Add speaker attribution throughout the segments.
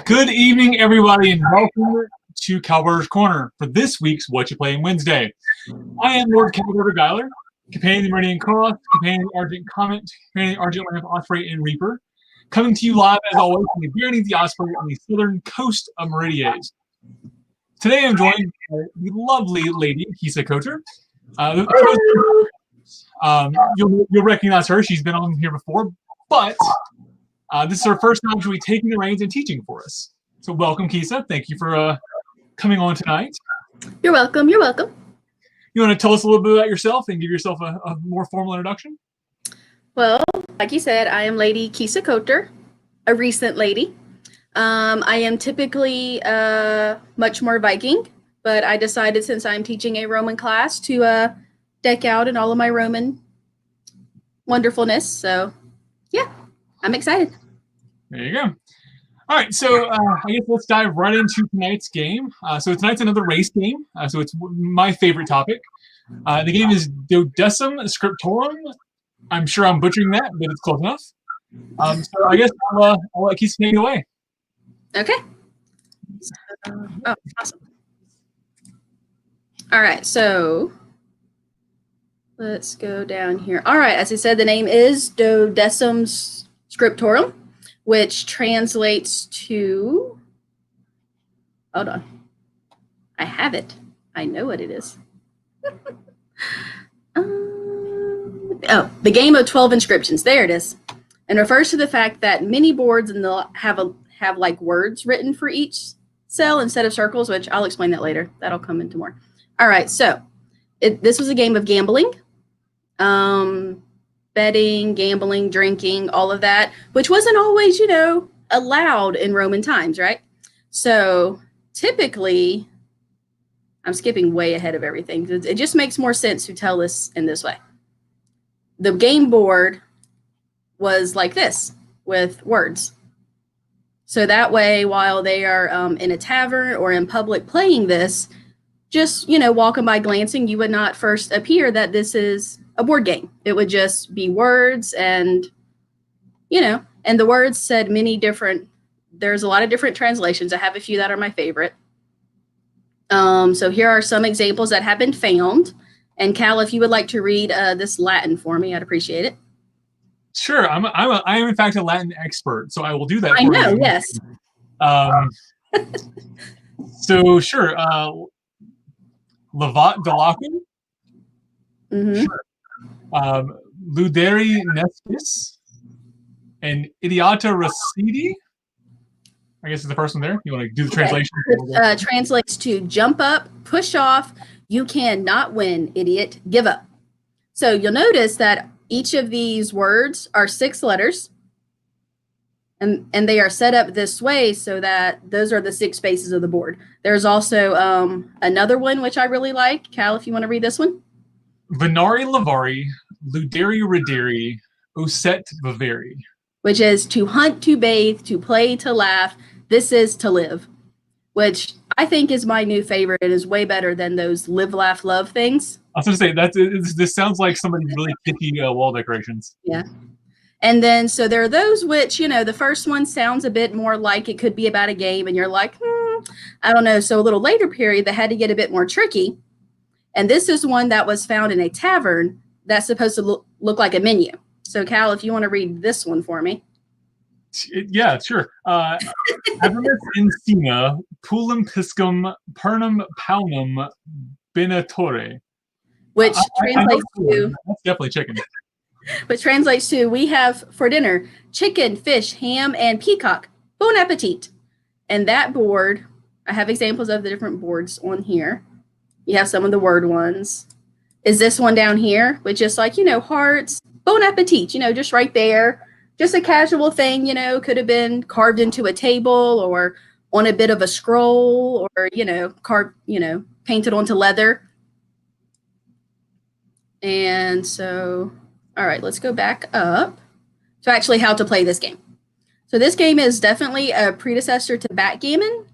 Speaker 1: Good evening, everybody, and welcome to Cowbird's Corner for this week's Whatcha Playing Wednesday. I am Lord Cowbird Geiler, Companion of the Meridian Cross, Companion of the Argent Comet, Companion of the Argent Lamp, Osprey, and Reaper, coming to you live, as always, from the Barony of the Osprey on the southern coast of Meridies. Today I'm joined by the lovely Lady Kisa Coacher. You'll recognize her. She's been on here before, but this is her first time she'll be taking the reins and teaching for us. So welcome, Kisa. Thank you for coming on tonight.
Speaker 2: You're welcome. You're welcome.
Speaker 1: You want to tell us a little bit about yourself and give yourself a more formal introduction?
Speaker 2: Well, like you said, I am Lady Kisa Coacher, a recent lady. I am typically much more Viking, but I decided since I'm teaching a Roman class to deck out in all of my Roman wonderfulness. So, yeah, I'm excited.
Speaker 1: There you go. All right, so I guess let's dive right into tonight's game. So tonight's another race game. So it's my favorite topic. The game is Duodecim Scriptorum. I'm sure I'm butchering that, but it's close enough. So I guess I'll let Kisa take it away.
Speaker 2: Okay. Oh, awesome. All right, so let's go down here. All right, as I said, the name is Duodecim Scriptorum, which translates to, hold on, I have it. I know what it is. The game of 12 inscriptions. There it is. And refers to the fact that many boards have like words written for each cell instead of circles, which I'll explain that later. That'll come into more. All right, so this was a game of gambling. Betting, gambling, drinking, all of that, which wasn't always, allowed in Roman times, right? So typically, I'm skipping way ahead of everything. It just makes more sense to tell this in this way. The game board was like this with words. So that way, while they are in a tavern or in public playing this, just, walking by glancing, you would not first appear that this is a board game. It would just be words and the words said there's a lot of different translations. I have a few that are my favorite. So here are some examples that have been found. And Cal, if you would like to read this Latin for me, I'd appreciate it.
Speaker 1: Sure. I am in fact a Latin expert, so I will do that.
Speaker 2: I know, yes.
Speaker 1: So sure. Lavat Delaku.
Speaker 2: Mm-hmm.
Speaker 1: Sure. Luderi Nestis and Idiota Racidi. I guess is the first one there. You want to do the translation?
Speaker 2: It translates to jump up, push off, you cannot win, idiot, give up. So you'll notice that each of these words are 6 letters, and they are set up this way so that those are the 6 spaces of the board. There's also another one which I really like. Cal, if you want to read this one.
Speaker 1: Venari Lavari, Luderi Raderi, Oset Vavari.
Speaker 2: Which is to hunt, to bathe, to play, to laugh. This is to live, which I think is my new favorite. It is way better than those live, laugh, love things.
Speaker 1: I was going to say, this sounds like somebody's really kitty wall decorations.
Speaker 2: Yeah. And then, so there are those which, the first one sounds a bit more like it could be about a game, and you're like, I don't know. So a little later period, they had to get a bit more tricky. And this is one that was found in a tavern that's supposed to look like a menu. So, Cal, if you want to read this one for me.
Speaker 1: Yeah, sure. Abramus Insina, Pulum Piscum, Pernum Paunum, Benatore.
Speaker 2: Which translates to...
Speaker 1: That's definitely chicken.
Speaker 2: Which translates to, we have for dinner chicken, fish, ham, and peacock. Bon appetit. And that board, I have examples of the different boards on here. You have some of the word ones. Is this one down here, which is like, hearts, bon appetit, just right there. Just a casual thing, could have been carved into a table or on a bit of a scroll or, painted onto leather. And so, all right, let's go back up to actually how to play this game. So this game is definitely a predecessor to backgammon.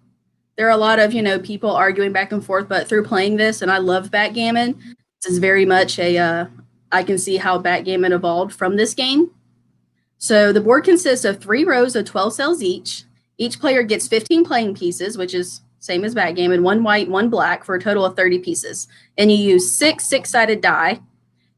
Speaker 2: There are a lot of, people arguing back and forth, but through playing this, and I love backgammon, this is very much I can see how backgammon evolved from this game. So the board consists of 3 rows of 12 cells each, Each player gets 15 playing pieces, which is same as backgammon, 1 white, 1 black, for a total of 30 pieces. And you use 6 six-sided die.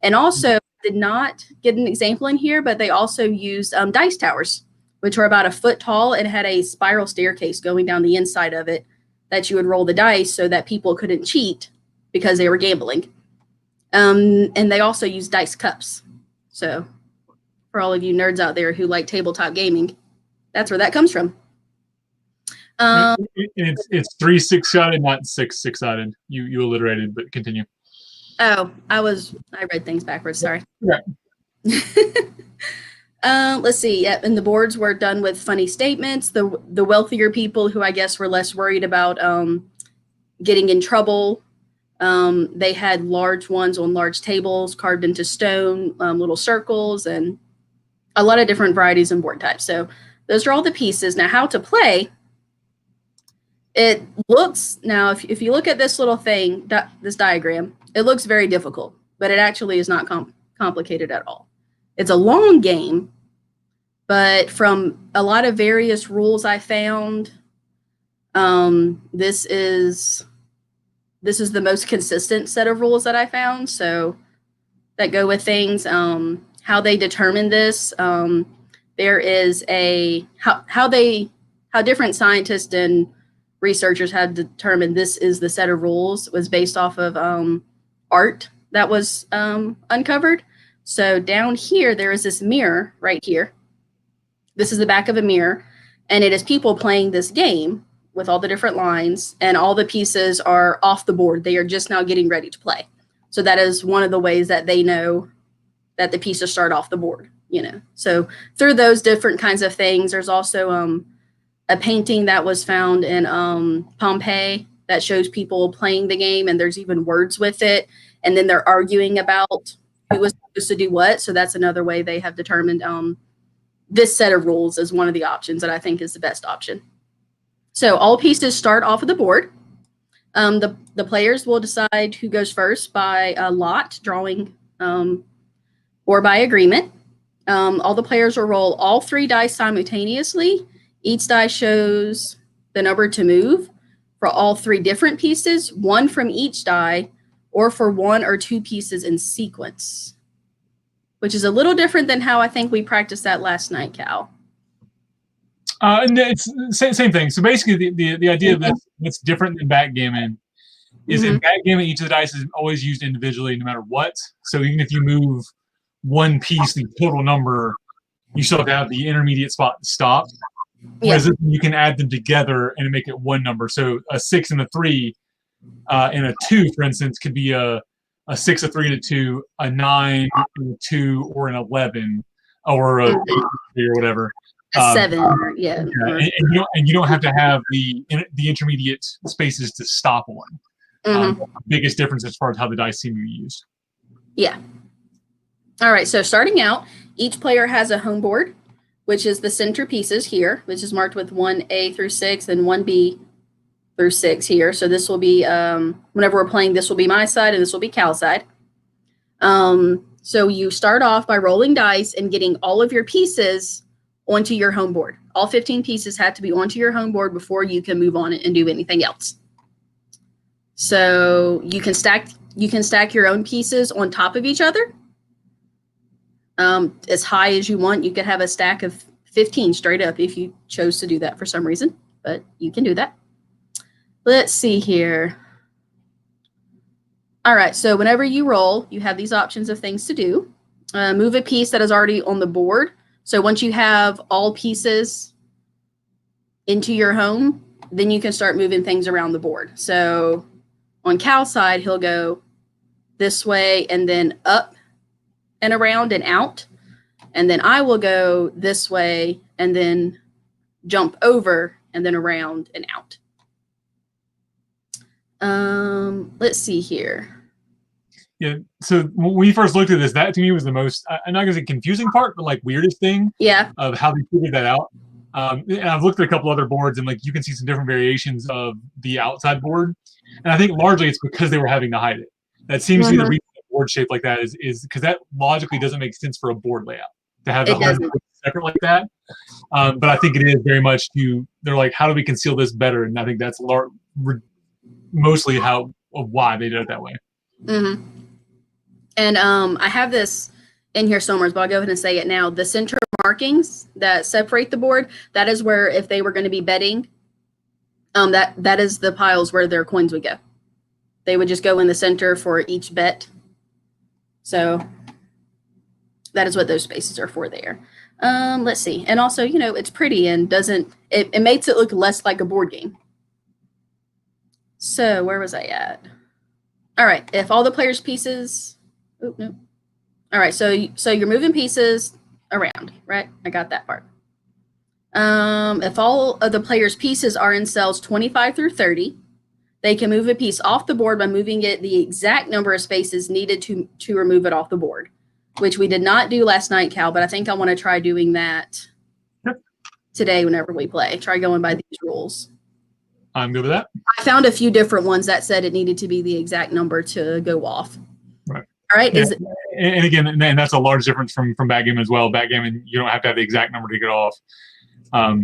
Speaker 2: And also, did not get an example in here, but they also used dice towers, which were about a foot tall and had a spiral staircase going down the inside of it that you would roll the dice so that people couldn't cheat because they were gambling. And they also used dice cups. So for all of you nerds out there who like tabletop gaming, that's where that comes from.
Speaker 1: It's 3 six-sided, not 6 six-sided. You alliterated, but continue.
Speaker 2: Oh, I read things backwards. Sorry.
Speaker 1: Right.
Speaker 2: Let's see. Yep, and the boards were done with funny statements. The wealthier people, who I guess were less worried about getting in trouble, they had large ones on large tables carved into stone, little circles, and a lot of different varieties and board types. So those are all the pieces. Now, how to play. It looks, now if you look at this little thing, this diagram, it looks very difficult, but it actually is not complicated at all. It's a long game, but from a lot of various rules I found, this is the most consistent set of rules that I found. So that go with things. How they determine this, there is how different scientists and researchers had determined this is the set of rules was based off of art that was uncovered. So down here, there is this mirror right here. This is the back of a mirror, and it is people playing this game with all the different lines, and all the pieces are off the board. They are just now getting ready to play. So that is one of the ways that they know that the pieces start off the board, So through those different kinds of things, there's also a painting that was found in Pompeii that shows people playing the game, and there's even words with it. And then they're arguing about who was supposed to do what. So that's another way they have determined this set of rules is one of the options that I think is the best option. So all pieces start off of the board. The players will decide who goes first by a lot, drawing, or by agreement. All the players will roll all 3 dice simultaneously. Each die shows the number to move for all 3 different pieces, 1 from each die, or for 1 or 2 pieces in sequence, which is a little different than how I think we practiced that last night, Cal.
Speaker 1: And it's same thing. So basically, the idea of this that's different than backgammon is in backgammon, each of the dice is always used individually, no matter what. So even if you move 1 piece, the total number, you still have to have the intermediate spot to stop. Whereas you can add them together and make it 1 number. So a 6 and a 3 and a 2, for instance, could be a 6, a 3, and a 2, a 9, and a 2, or an 11, or a 8, or whatever.
Speaker 2: A 7,
Speaker 1: and you don't have to have the intermediate spaces to stop on. Biggest difference as far as how the dice seem to be used.
Speaker 2: Yeah. All right. So starting out, each player has a home board, which is the center pieces here, which is marked with 1A through 6 and 1B through 6 here. So this will be, whenever we're playing, this will be my side and this will be Cal's side. So you start off by rolling dice and getting all of your pieces onto your home board. All 15 pieces have to be onto your home board before you can move on and do anything else. So you can stack your own pieces on top of each other. As high as you want. You could have a stack of 15 straight up if you chose to do that for some reason, but you can do that. Let's see here. All right, so whenever you roll, you have these options of things to do. Move a piece that is already on the board. So once you have all pieces into your home, then you can start moving things around the board. So on Cal's side, he'll go this way and then up and around and out. And then I will go this way and then jump over and then around and out. Let's see here.
Speaker 1: Yeah, so when we first looked at this, that to me was the most, I'm not going to say confusing part, but like weirdest thing of how they figured that out. And I've looked at a couple other boards and like you can see some different variations of the outside board. And I think largely it's because they were having to hide it. That seems to be the reason the board shape like that is because that logically doesn't make sense for a board layout to have the separate like that. But I think it is very much they're like, how do we conceal this better? And I think that's mostly why they did it that way.
Speaker 2: Mm-hmm. And I have this in here somewhere, but I'll go ahead and say it now. The center markings that separate the board, that is where, if they were going to be betting, that is the piles where their coins would go. They would just go in the center for each bet. So that is what those spaces are for there. Let's see. And also, it's pretty and it makes it look less like a board game. So where was I at? All right. If all the players' pieces, no. All right. So you're moving pieces around, right? I got that part. If all of the players' pieces are in cells 25 through 30, they can move a piece off the board by moving it the exact number of spaces needed to remove it off the board, which we did not do last night, Cal, but I think I want to try doing that today whenever we play. Try going by these rules.
Speaker 1: I'm good with that.
Speaker 2: I found a few different ones that said it needed to be the exact number to go off.
Speaker 1: Right.
Speaker 2: All right.
Speaker 1: Yeah. And again, and that's a large difference from backgammon as well. Backgammon, you don't have to have the exact number to get off.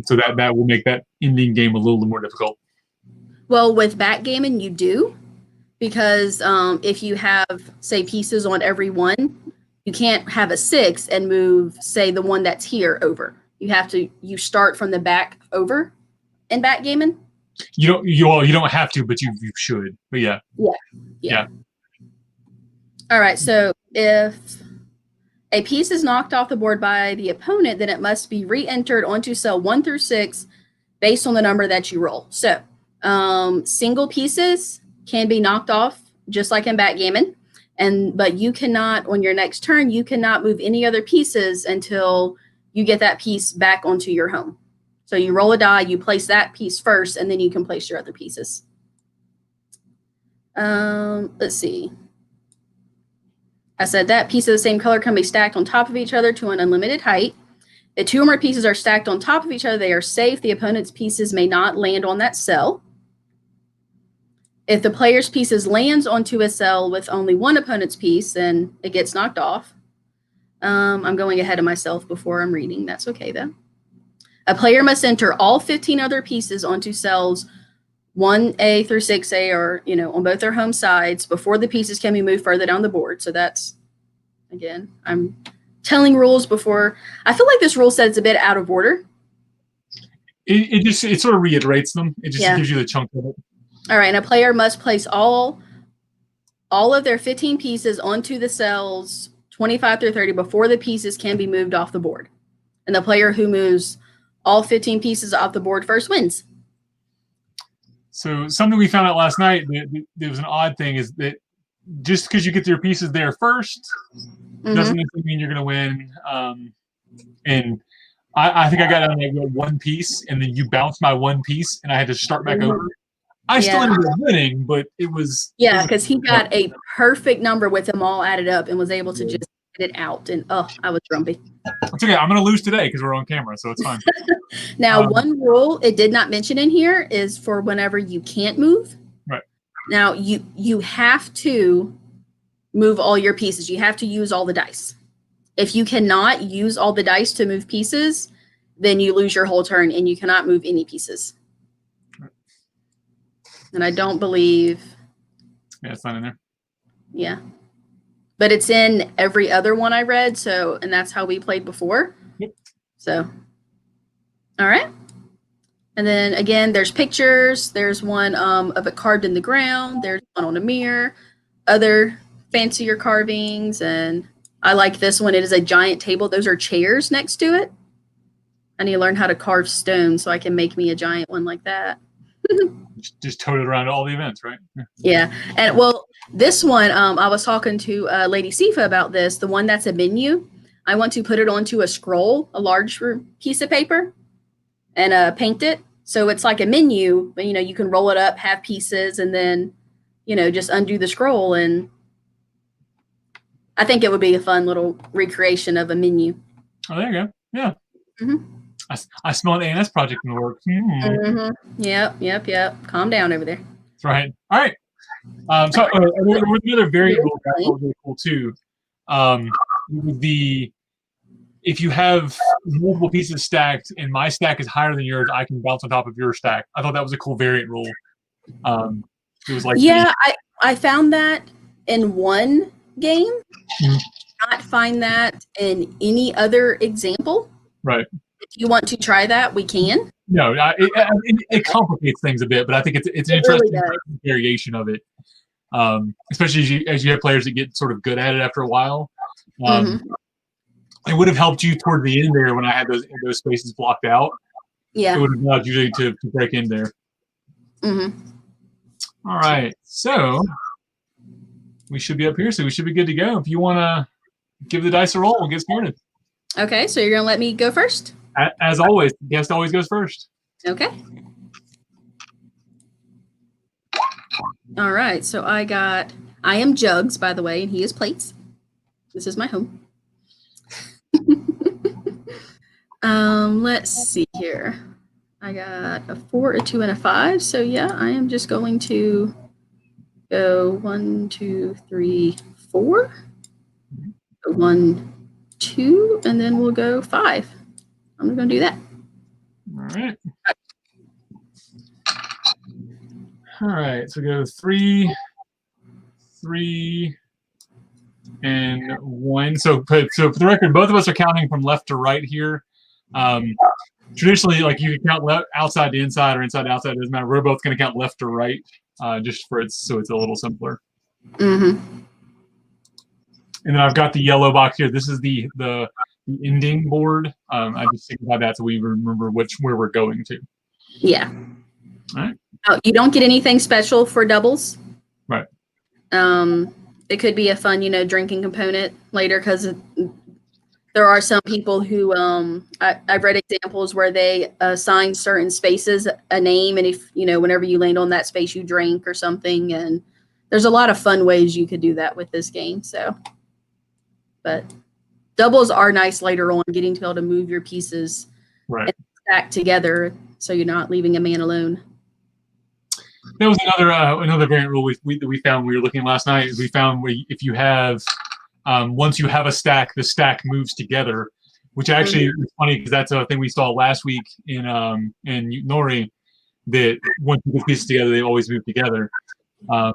Speaker 1: So that will make that ending game a little more difficult.
Speaker 2: Well, with backgammon, you do, because if you have, say, pieces on every one, you can't have a 6 and move, say, the one that's here over. You start from the back over in backgammon.
Speaker 1: You don't have to, but you should. But yeah.
Speaker 2: Yeah. All right. So if a piece is knocked off the board by the opponent, then it must be re-entered onto cell 1 through 6 based on the number that you roll. So single pieces can be knocked off just like in backgammon, but you cannot, on your next turn, you cannot move any other pieces until you get that piece back onto your home. So you roll a die, you place that piece first, and then you can place your other pieces. Let's see. I said that piece of the same color can be stacked on top of each other to an unlimited height. If 2 or more pieces are stacked on top of each other, they are safe. The opponent's pieces may not land on that cell. If the player's pieces lands onto a cell with only one opponent's piece, then it gets knocked off. I'm going ahead of myself before I'm reading. That's okay, though. A player must enter all 15 other pieces onto cells 1A through 6A, or, on both their home sides before the pieces can be moved further down the board. So that's, again, I'm telling rules before. I feel like this rule set is a bit out of order.
Speaker 1: It sort of reiterates them. It just gives you the chunk of it.
Speaker 2: All right. And a player must place all of their 15 pieces onto the cells 25 through 30 before the pieces can be moved off the board. And the player who moves all 15 pieces off the board first wins.
Speaker 1: So something we found out last night, there was an odd thing, is that just because you get your pieces there first doesn't necessarily mean you're going to win. And I think I got on like one piece, and then you bounced my one piece, and I had to start back over. I still ended up winning, but it was...
Speaker 2: Yeah, because he got a perfect number with them all added up and was able to just get it out. And, I was grumpy.
Speaker 1: It's okay. I'm going to lose today because we're on camera, so it's fine.
Speaker 2: Now, one rule it did not mention in here is for whenever you can't move.
Speaker 1: Right.
Speaker 2: Now, you have to move all your pieces. You have to use all the dice. If you cannot use all the dice to move pieces, then you lose your whole turn and you cannot move any pieces. Right. And I don't believe...
Speaker 1: Yeah, it's not in there.
Speaker 2: Yeah. But it's in every other one I read, and that's how we played before.
Speaker 1: Yep.
Speaker 2: So, all right. And then, again, there's pictures. There's one of it carved in the ground. There's one on a mirror. Other fancier carvings. And I like this one. It is a giant table. Those are chairs next to it. I need to learn how to carve stone so I can make me a giant one like that.
Speaker 1: Just tote it around to all the events, right?
Speaker 2: Yeah. And, well, this one, I was talking to Lady Kisa about this. The one that's a menu, I want to put it onto a scroll, a large piece of paper, and paint it. So it's like a menu, but, you can roll it up, have pieces, and then, just undo the scroll. And I think it would be a fun little recreation of a menu.
Speaker 1: Oh, there you go. Yeah.
Speaker 2: Mm-hmm.
Speaker 1: I smell an A&S project in the works.
Speaker 2: Mm-hmm. Yep. Calm down over there.
Speaker 1: That's right. All right. So the other very cool too. The if you have multiple pieces stacked and my stack is higher than yours, I can bounce on top of your stack. I thought that was a cool variant rule. It was like
Speaker 2: I found that in one game.
Speaker 1: Mhm.
Speaker 2: Not find that in any other example.
Speaker 1: Right.
Speaker 2: If you want to try that, we can.
Speaker 1: No, it complicates things a bit, but I think it's an interesting variation of it. Especially as you have players that get sort of good at it after a while. It would have helped you toward the end there when I had those spaces blocked out.
Speaker 2: Yeah.
Speaker 1: It would have allowed you to break in there. All right. So we should be up here, so we should be good to go. If you want to give the dice a roll, we'll get started.
Speaker 2: Okay, so you're going to let me go first?
Speaker 1: As always, the guest always goes first.
Speaker 2: Okay. All right, so I am Jugs, by the way, and he is Plates. This is my home. Let's see here. I got a 4, a 2, and a 5. So yeah, I am just going to go 1, 2, 3, 4. 1, 2, and then we'll go 5. I'm just going to do that.
Speaker 1: All right. All right. So we go 3, 3, and 1. So for the record, both of us are counting from left to right here. Traditionally, like you can count outside to inside or inside to outside. It doesn't matter. We're both going to count left to right, just so it's a little simpler. And then I've got the yellow box here. This is the ending board. I just signify that so we remember where we're going to.
Speaker 2: Yeah.
Speaker 1: All right.
Speaker 2: Oh, you don't get anything special for doubles.
Speaker 1: Right.
Speaker 2: It could be a fun, drinking component later because there are some people who I've read examples where they assign certain spaces a name, and if whenever you land on that space, you drink or something. And there's a lot of fun ways you could do that with this game. So, but doubles are nice later on, getting to be able to move your pieces and stack together, so you're not leaving a man alone.
Speaker 1: That was another variant rule we found when we were looking last night. We found if you have once you have a stack, the stack moves together, which actually is funny because that's a thing we saw last week in Nori, that once you put pieces together, they always move together. So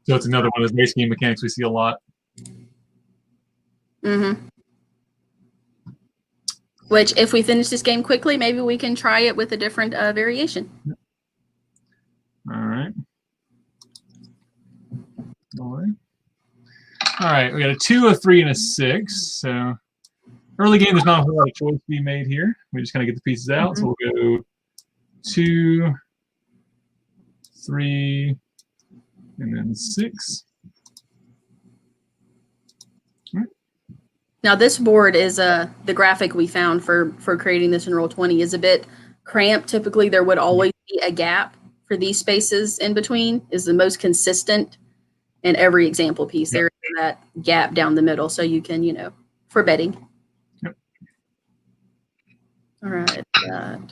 Speaker 1: it's another one of those base game mechanics we see a lot.
Speaker 2: Which, if we finish this game quickly, maybe we can try it with a different variation.
Speaker 1: All right. All right, we got a 2, a 3, and a 6. So early game, there's not a whole lot of choice to be made here. We just kind of get the pieces out. So we'll go 2, 3, and then 6.
Speaker 2: Now this board is the graphic we found for creating this in Roll20 is a bit cramped. Typically, there would always be a gap for these spaces in between. Is the most consistent in every example piece. There is that gap down the middle, so you can, for betting.
Speaker 1: Yep.
Speaker 2: All right.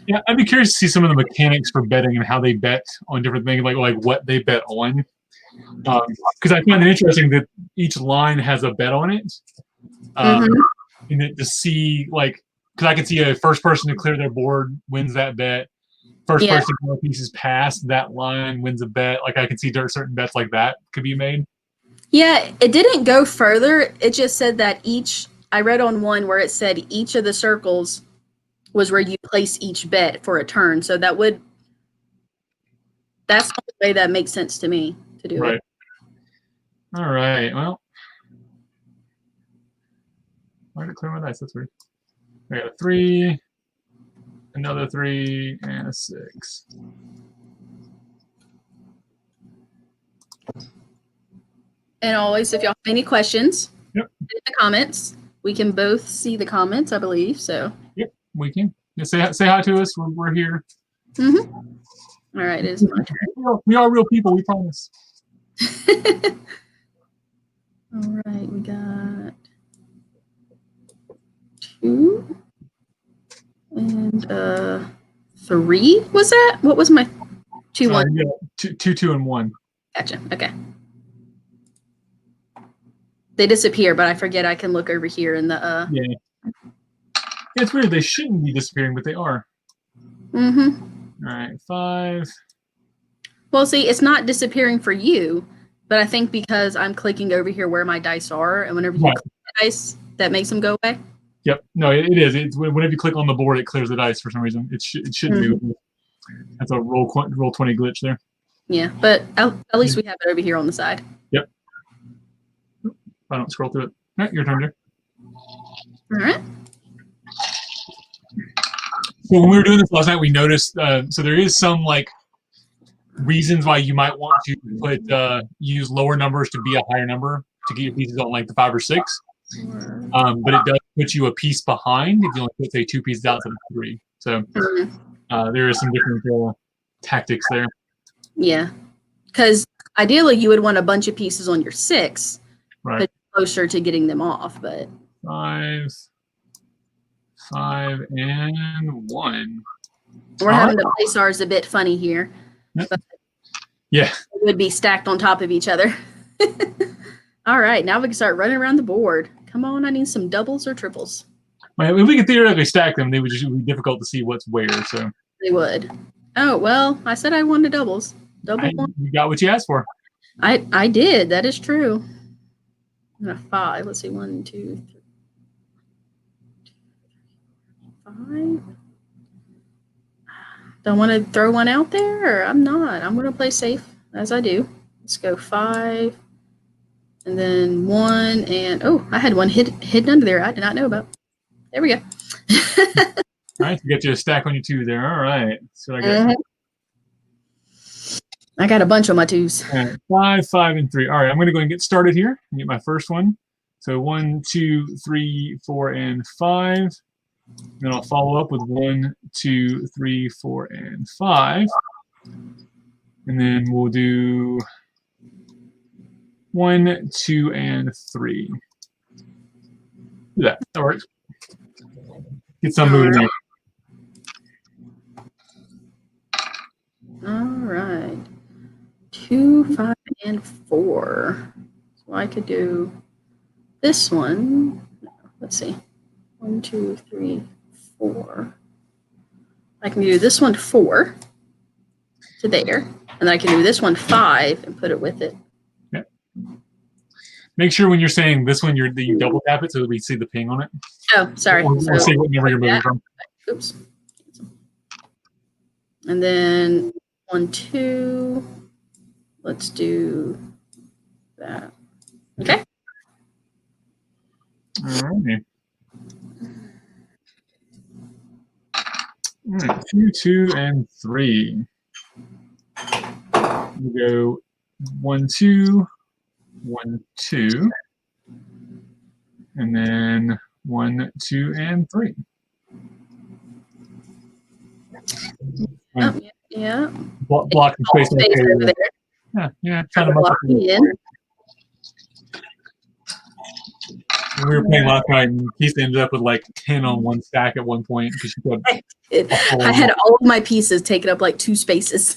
Speaker 1: Yeah, I'd be curious to see some of the mechanics for betting and how they bet on different things, like what they bet on. Because I find it interesting that each line has a bet on it. And it to see, because I can see a first person to clear their board wins that bet. First person to pieces past that line wins a bet. Like I can see certain bets like that could be made.
Speaker 2: Yeah, it didn't go further. It just said that I read on one where it said each of the circles was where you place each bet for a turn. So that's the way that makes sense to me to do it.
Speaker 1: All right. Well, why did I clear my dice? That's weird. I got a 3, another 3, and a 6.
Speaker 2: And always, if y'all have any questions,
Speaker 1: in
Speaker 2: the comments. We can both see the comments, I believe. So.
Speaker 1: Yep, we can. Say hi to us. We're here.
Speaker 2: All right, it is my turn.
Speaker 1: We are real people. We promise.
Speaker 2: All right, we got 2 and 3. Was that? What was my 2, 1?
Speaker 1: Yeah, 2, and 1.
Speaker 2: Gotcha. Okay. They disappear, but I forget I can look over here in the.
Speaker 1: Yeah. It's weird. They shouldn't be disappearing, but they are.
Speaker 2: Mm-hmm.
Speaker 1: All right, 5.
Speaker 2: Well, see, it's not disappearing for you, but I think because I'm clicking over here where my dice are, and whenever you
Speaker 1: Right.
Speaker 2: click the dice, that makes them go away.
Speaker 1: Yep. No, it is. It's whenever you click on the board, it clears the dice for some reason. It shouldn't do. That's a roll 20 glitch there.
Speaker 2: Yeah, but at least we have it over here on the side.
Speaker 1: Yep. I don't scroll through it. All right, your turn there.
Speaker 2: All right.
Speaker 1: So when we were doing this last night, we noticed. So there is some like reasons why you might want to put use lower numbers to be a higher number to get your pieces on like the 5 or 6. But it does put you a piece behind if you only put say 2 pieces out instead of 3. So there is some different tactics there.
Speaker 2: Yeah, because ideally you would want a bunch of pieces on your 6,
Speaker 1: right?
Speaker 2: Closer to getting them off, but
Speaker 1: 5, 5, and 1.
Speaker 2: We're having to place ours a bit funny here.
Speaker 1: Yep.
Speaker 2: But
Speaker 1: yeah,
Speaker 2: it would be stacked on top of each other. All right, now we can start running around the board. Come on, I need some doubles or triples.
Speaker 1: Well, if we could theoretically stack them, they would just be difficult to see what's where. So
Speaker 2: they would. Oh well, I said I wanted doubles.
Speaker 1: You got what you asked for.
Speaker 2: I did. That is true. And a 5. Let's see. 1, 2, 3, 5. Don't want to throw one out there, or I'm not. I'm going to play safe as I do. Let's go 5, and then 1, and oh, I had one hidden under there. I did not know about. There we go.
Speaker 1: All right, you got you a stack on your 2 there. All right, so I got.
Speaker 2: I got a bunch on my 2s.
Speaker 1: All right, 5, 5, and 3. All right, I'm going to go and get started here and get my first one. So 1, 2, 3, 4, and 5. Then I'll follow up with 1, 2, 3, 4, and 5. And then we'll do 1, 2, and 3. Do that. That works. Get some moving there.
Speaker 2: All right. 2, 5, and 4. So I could do this one. Let's see. 1, 2, 3, 4. I can do this one 4 to there, and then I can do this one 5 and put it with it.
Speaker 1: Yeah. Make sure when you're saying this one, you double tap it so that we see the ping on it.
Speaker 2: Oh, sorry.
Speaker 1: Or see what number you're moving from.
Speaker 2: Oops. And then 1, 2. Let's do that. Okay.
Speaker 1: All right. 2, 2, and 3. We go 1, 2, 1, 2, and then 1, 2, and 3.
Speaker 2: Oh, yeah.
Speaker 1: Block the space over there. Yeah. Trying to block in. When we were playing last night, Kisa ended up with like 10 on one stack at one point because she had
Speaker 2: I had all of my pieces taken up like 2 spaces.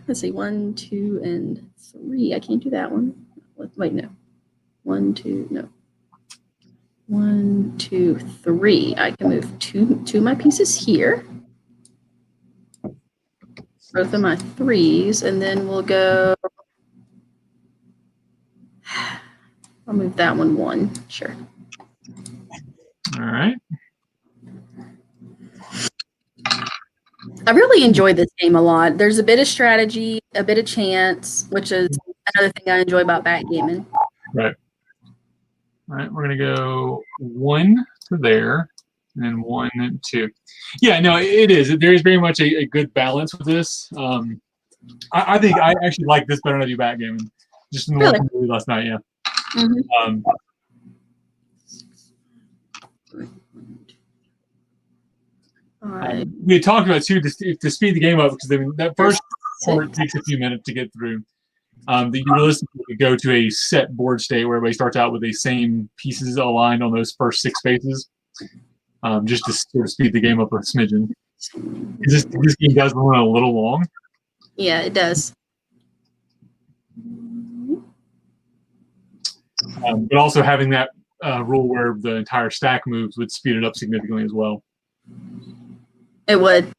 Speaker 2: Let's see, 1, 2, and 3. I can't do that one. Wait, no. 1, 2, no. 1, 2, 3. I can move two of my pieces here. Both of my 3s, and then we'll go. I'll move that one 1. Sure.
Speaker 1: All right.
Speaker 2: I really enjoyed this game a lot. There's a bit of strategy, a bit of chance, which is another thing I enjoy about backgammon.
Speaker 1: Right. All right, we're going to go 1 to there, and then 1 and 2. Yeah, no, it is. There is very much a good balance with this. I think I actually like this better than I do backgammon. Just in the one we did last night, yeah. Mm-hmm. We had talked about too to speed the game up because that first part takes a few minutes to get through. That you realistically could go to a set board state where everybody starts out with the same pieces aligned on those first 6 spaces, just to sort of speed the game up a smidgen. This game does run a little long.
Speaker 2: Yeah, it does.
Speaker 1: But also having that rule where the entire stack moves would speed it up significantly as well.
Speaker 2: It would.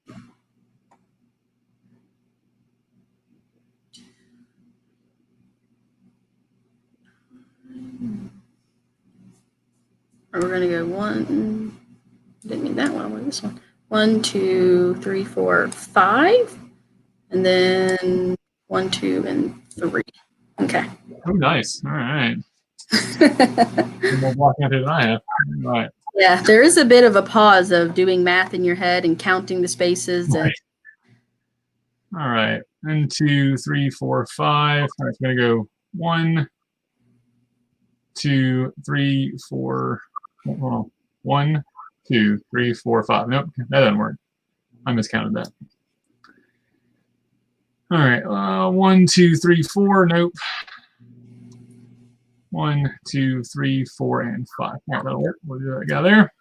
Speaker 2: We're going to go 1. Didn't mean that one. I wanted this one. 1, 2, 3, 4, 5. And then 1, 2, and 3. Okay.
Speaker 1: Oh, nice. All right. More blocking out here than I have. All right.
Speaker 2: Yeah, there is a bit of a pause of doing math in your head and counting the spaces.
Speaker 1: Right. All right. 1, 2, 3, 4, 5. All right, it's going to go 1, 2, 3, 4. Hold on. 1, 2, 3, 4, 5. Nope, that doesn't work. I miscounted that. All right. 1, 2, 3, 4. Nope. 1, 2, 3, 4, and 5. All right, that'll work. We'll do that guy there.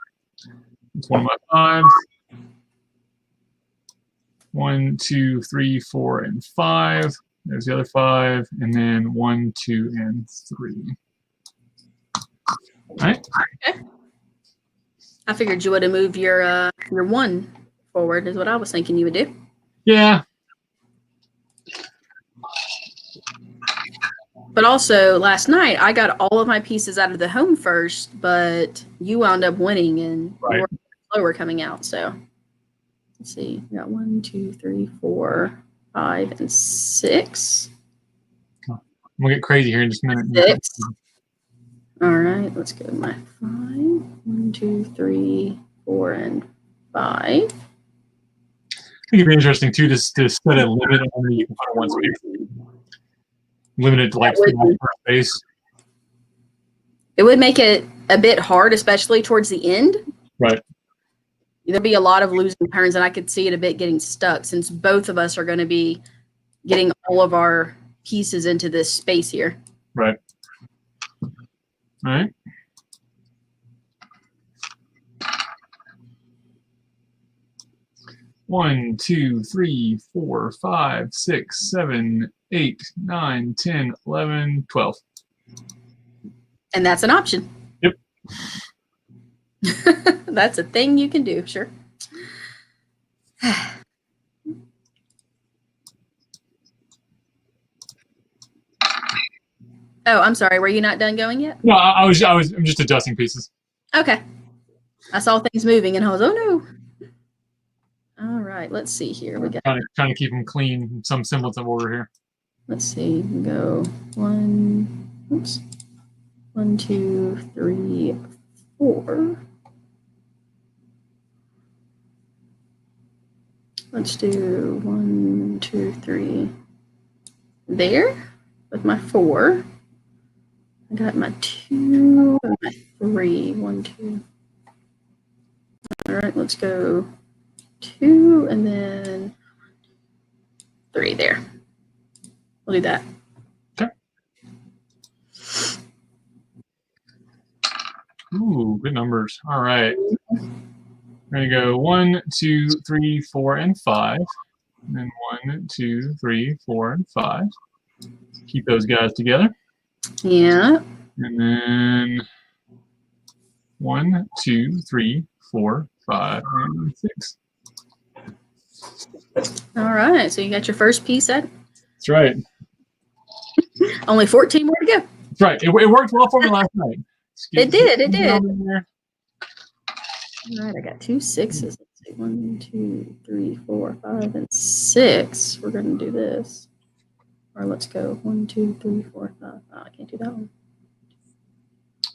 Speaker 1: It's one of my 5s. 1, 2, 3, 4, and 5. There's the other 5, and then 1, 2, and 3. All right.
Speaker 2: Okay. I figured you would have moved your 1 forward, is what I was thinking you would do.
Speaker 1: Yeah.
Speaker 2: But also, last night, I got all of my pieces out of the home first, but you wound up winning, and
Speaker 1: Right.
Speaker 2: you were slower coming out. So, let's see. We got 1, 2, 3, 4, 5, and 6.
Speaker 1: We'll get crazy here in just a minute.
Speaker 2: 6. All right, let's go to my 5. 1, 2, 3, 4, and 5.
Speaker 1: I think it'd be interesting too to set a limit on how many you can put in one space. Limit it to like 5 per space.
Speaker 2: It would make it a bit hard, especially towards the end.
Speaker 1: Right.
Speaker 2: There'd be a lot of losing turns, and I could see it a bit getting stuck since both of us are going to be getting all of our pieces into this space here.
Speaker 1: Right. All right. One, 2, 3, 4, 5, 6, 7, 8, 9, 10, 11, 12.
Speaker 2: And that's an option.
Speaker 1: Yep.
Speaker 2: That's a thing you can do, sure. Oh, I'm sorry. Were you not done going yet?
Speaker 1: No, I'm just adjusting pieces.
Speaker 2: Okay. I saw things moving, and I was, oh no. All right, let's see here. We got
Speaker 1: Trying to keep them clean, some semblance of order here.
Speaker 2: Let's see. Go 1. Oops. 1, 2, 3, 4. Let's do 1, 2, 3. There with my 4. I got my 2 and my 3. 1, 2. All right, let's go 2 and then 3 there. We'll do that.
Speaker 1: Okay. Ooh, good numbers. All right. There you go. 1, 2, 3, 4, and 5. And then 1, 2, 3, 4, and 5. Keep those guys together.
Speaker 2: Yeah.
Speaker 1: And then 1, 2, 3, 4, 5, and 6.
Speaker 2: All right. So you got your first piece set.
Speaker 1: That's right.
Speaker 2: Only 14 more to go.
Speaker 1: That's right. It worked well for me last night.
Speaker 2: It did. It did.
Speaker 1: All
Speaker 2: All right. I got 2 6s. Let's see. 1, 2, 3, 4, 5, and 6. We're going to do this. Or let's go 1, 2, 3, 4, 5. Oh, I can't do that one.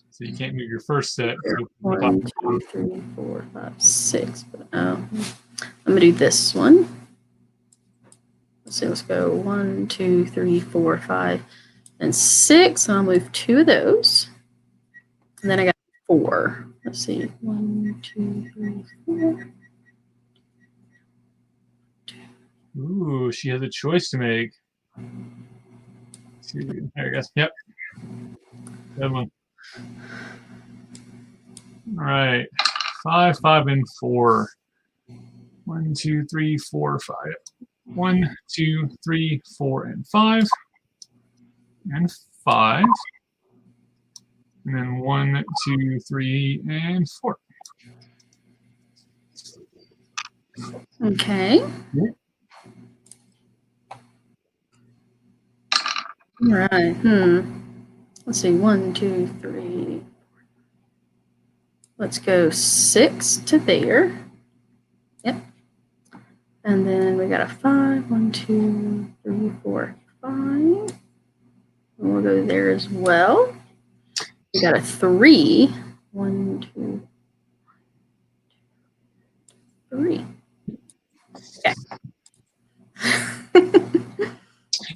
Speaker 1: So you can't move your first set.
Speaker 2: 1, 2, 3, 4, 5, 6. But I'm gonna do this one. Let's see. Let's go 1, 2, 3, 4, 5, and 6. So I'll move 2 of those, and then I got 4. Let's see. 1, 2, 3, 4.
Speaker 1: Ooh, she has a choice to make. There you go. Yep. Good one. All right. 5, 5, and 4. 1, 2, 3, 4, 5. 1, 2, 3, 4, and 5. And 5. And then 1, 2, 3, and 4.
Speaker 2: Okay.
Speaker 1: Yeah.
Speaker 2: All right. Let's see. 1, 2, 3. Let's go 6 to there. Yep. And then we got a 5. 1, 2, 3, 4, 5. And we'll go there as well. We got a 3. 1, 2, 3. Okay.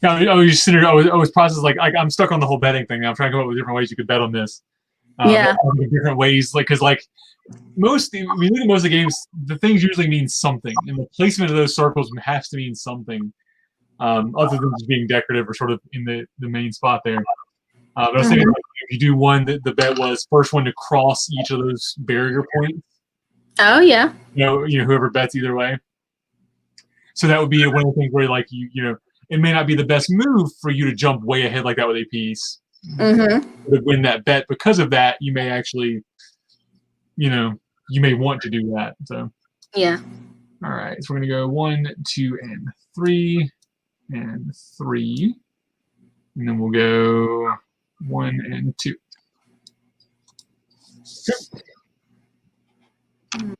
Speaker 1: Yeah, I was just sitting there, I was processing, like I'm stuck on the whole betting thing. I'm trying to come up with different ways you could bet on this.
Speaker 2: Yeah.
Speaker 1: Different ways, like, because like most, when you look at most of the games, the things usually mean something, and the placement of those circles has to mean something, other than just being decorative or sort of in the main spot there. But I was thinking, like, if you do one, the bet was first one to cross each of those barrier points.
Speaker 2: Oh yeah.
Speaker 1: Whoever bets either way. So that would be one of the things where, like, it may not be the best move for you to jump way ahead like that with a piece. To win that bet. Because of that, you may actually, you may want to do that. So
Speaker 2: yeah.
Speaker 1: All right, so we're gonna go 1, 2, and 3, and 3, and then we'll go 1 and 2.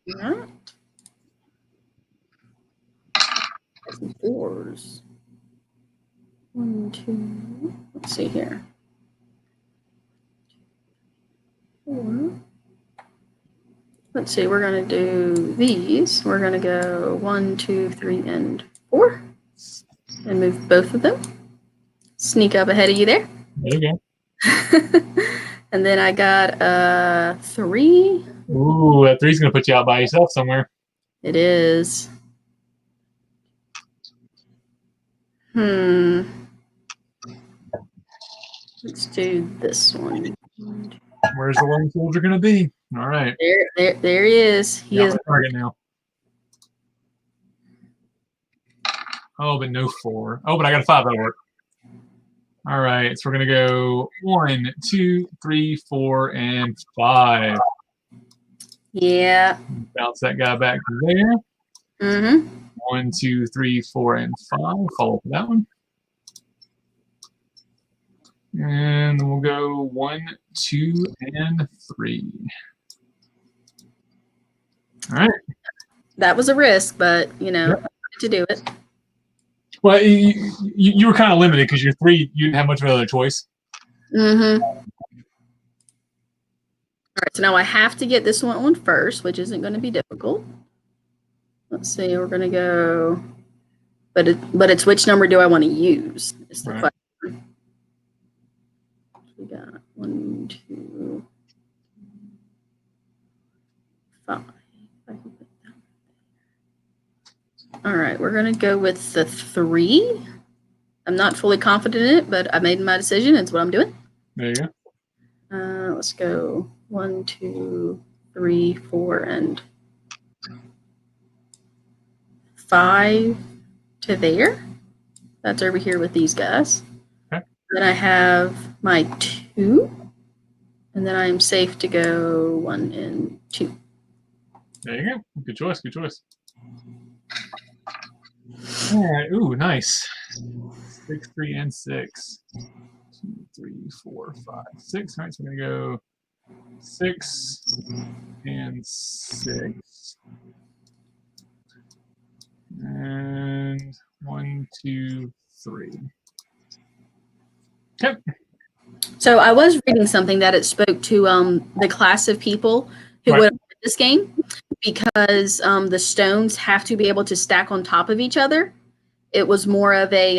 Speaker 2: Yeah. Some 4s. 1, 2. Let's see here. 4. Let's see. We're gonna do these. We're gonna go 1, 2, 3, and 4, and move both of them. Sneak up ahead of you there.
Speaker 1: There you go.
Speaker 2: And then I got a 3.
Speaker 1: Ooh, that 3's gonna put you out by yourself somewhere.
Speaker 2: It is. Let's do this one.
Speaker 1: Where's the lone soldier gonna be? All right.
Speaker 2: There he is. He is
Speaker 1: target now. Oh, but no 4. Oh, but I got a 5. That'll work. All right, so we're gonna go 1, 2, 3, 4, and 5.
Speaker 2: Yeah.
Speaker 1: Bounce that guy back to there. 1, 2, 3, 4, and 5. Follow for that one. And then we'll go 1, 2, and 3. All right.
Speaker 2: That was a risk, but to do it.
Speaker 1: Well, you were kind of limited because you're 3. You didn't have much of another choice.
Speaker 2: All right, so now I have to get this one on first, which isn't going to be difficult. Let's see, we're going to go, but it's which number do I want to use? Is the question. We got 1, 2, 5. All right, we're going to go with the 3. I'm not fully confident in it, but I made my decision. It's what I'm doing.
Speaker 1: There you
Speaker 2: go. Let's go 1, 2, 3, 4, and 5 to there. That's over here with these guys.
Speaker 1: Okay.
Speaker 2: Then I have my 2, and then I am safe to go 1 and 2.
Speaker 1: There you go. Good choice. Good choice. All right. Ooh, nice. 6, 3, and 6. 2, 3, 4, 5, 6. All right, so we're gonna go 6 and 6. And 1, 2, 3. Okay.
Speaker 2: So I was reading something that it spoke to the class of people who would have played this game, because the stones have to be able to stack on top of each other. It was more of a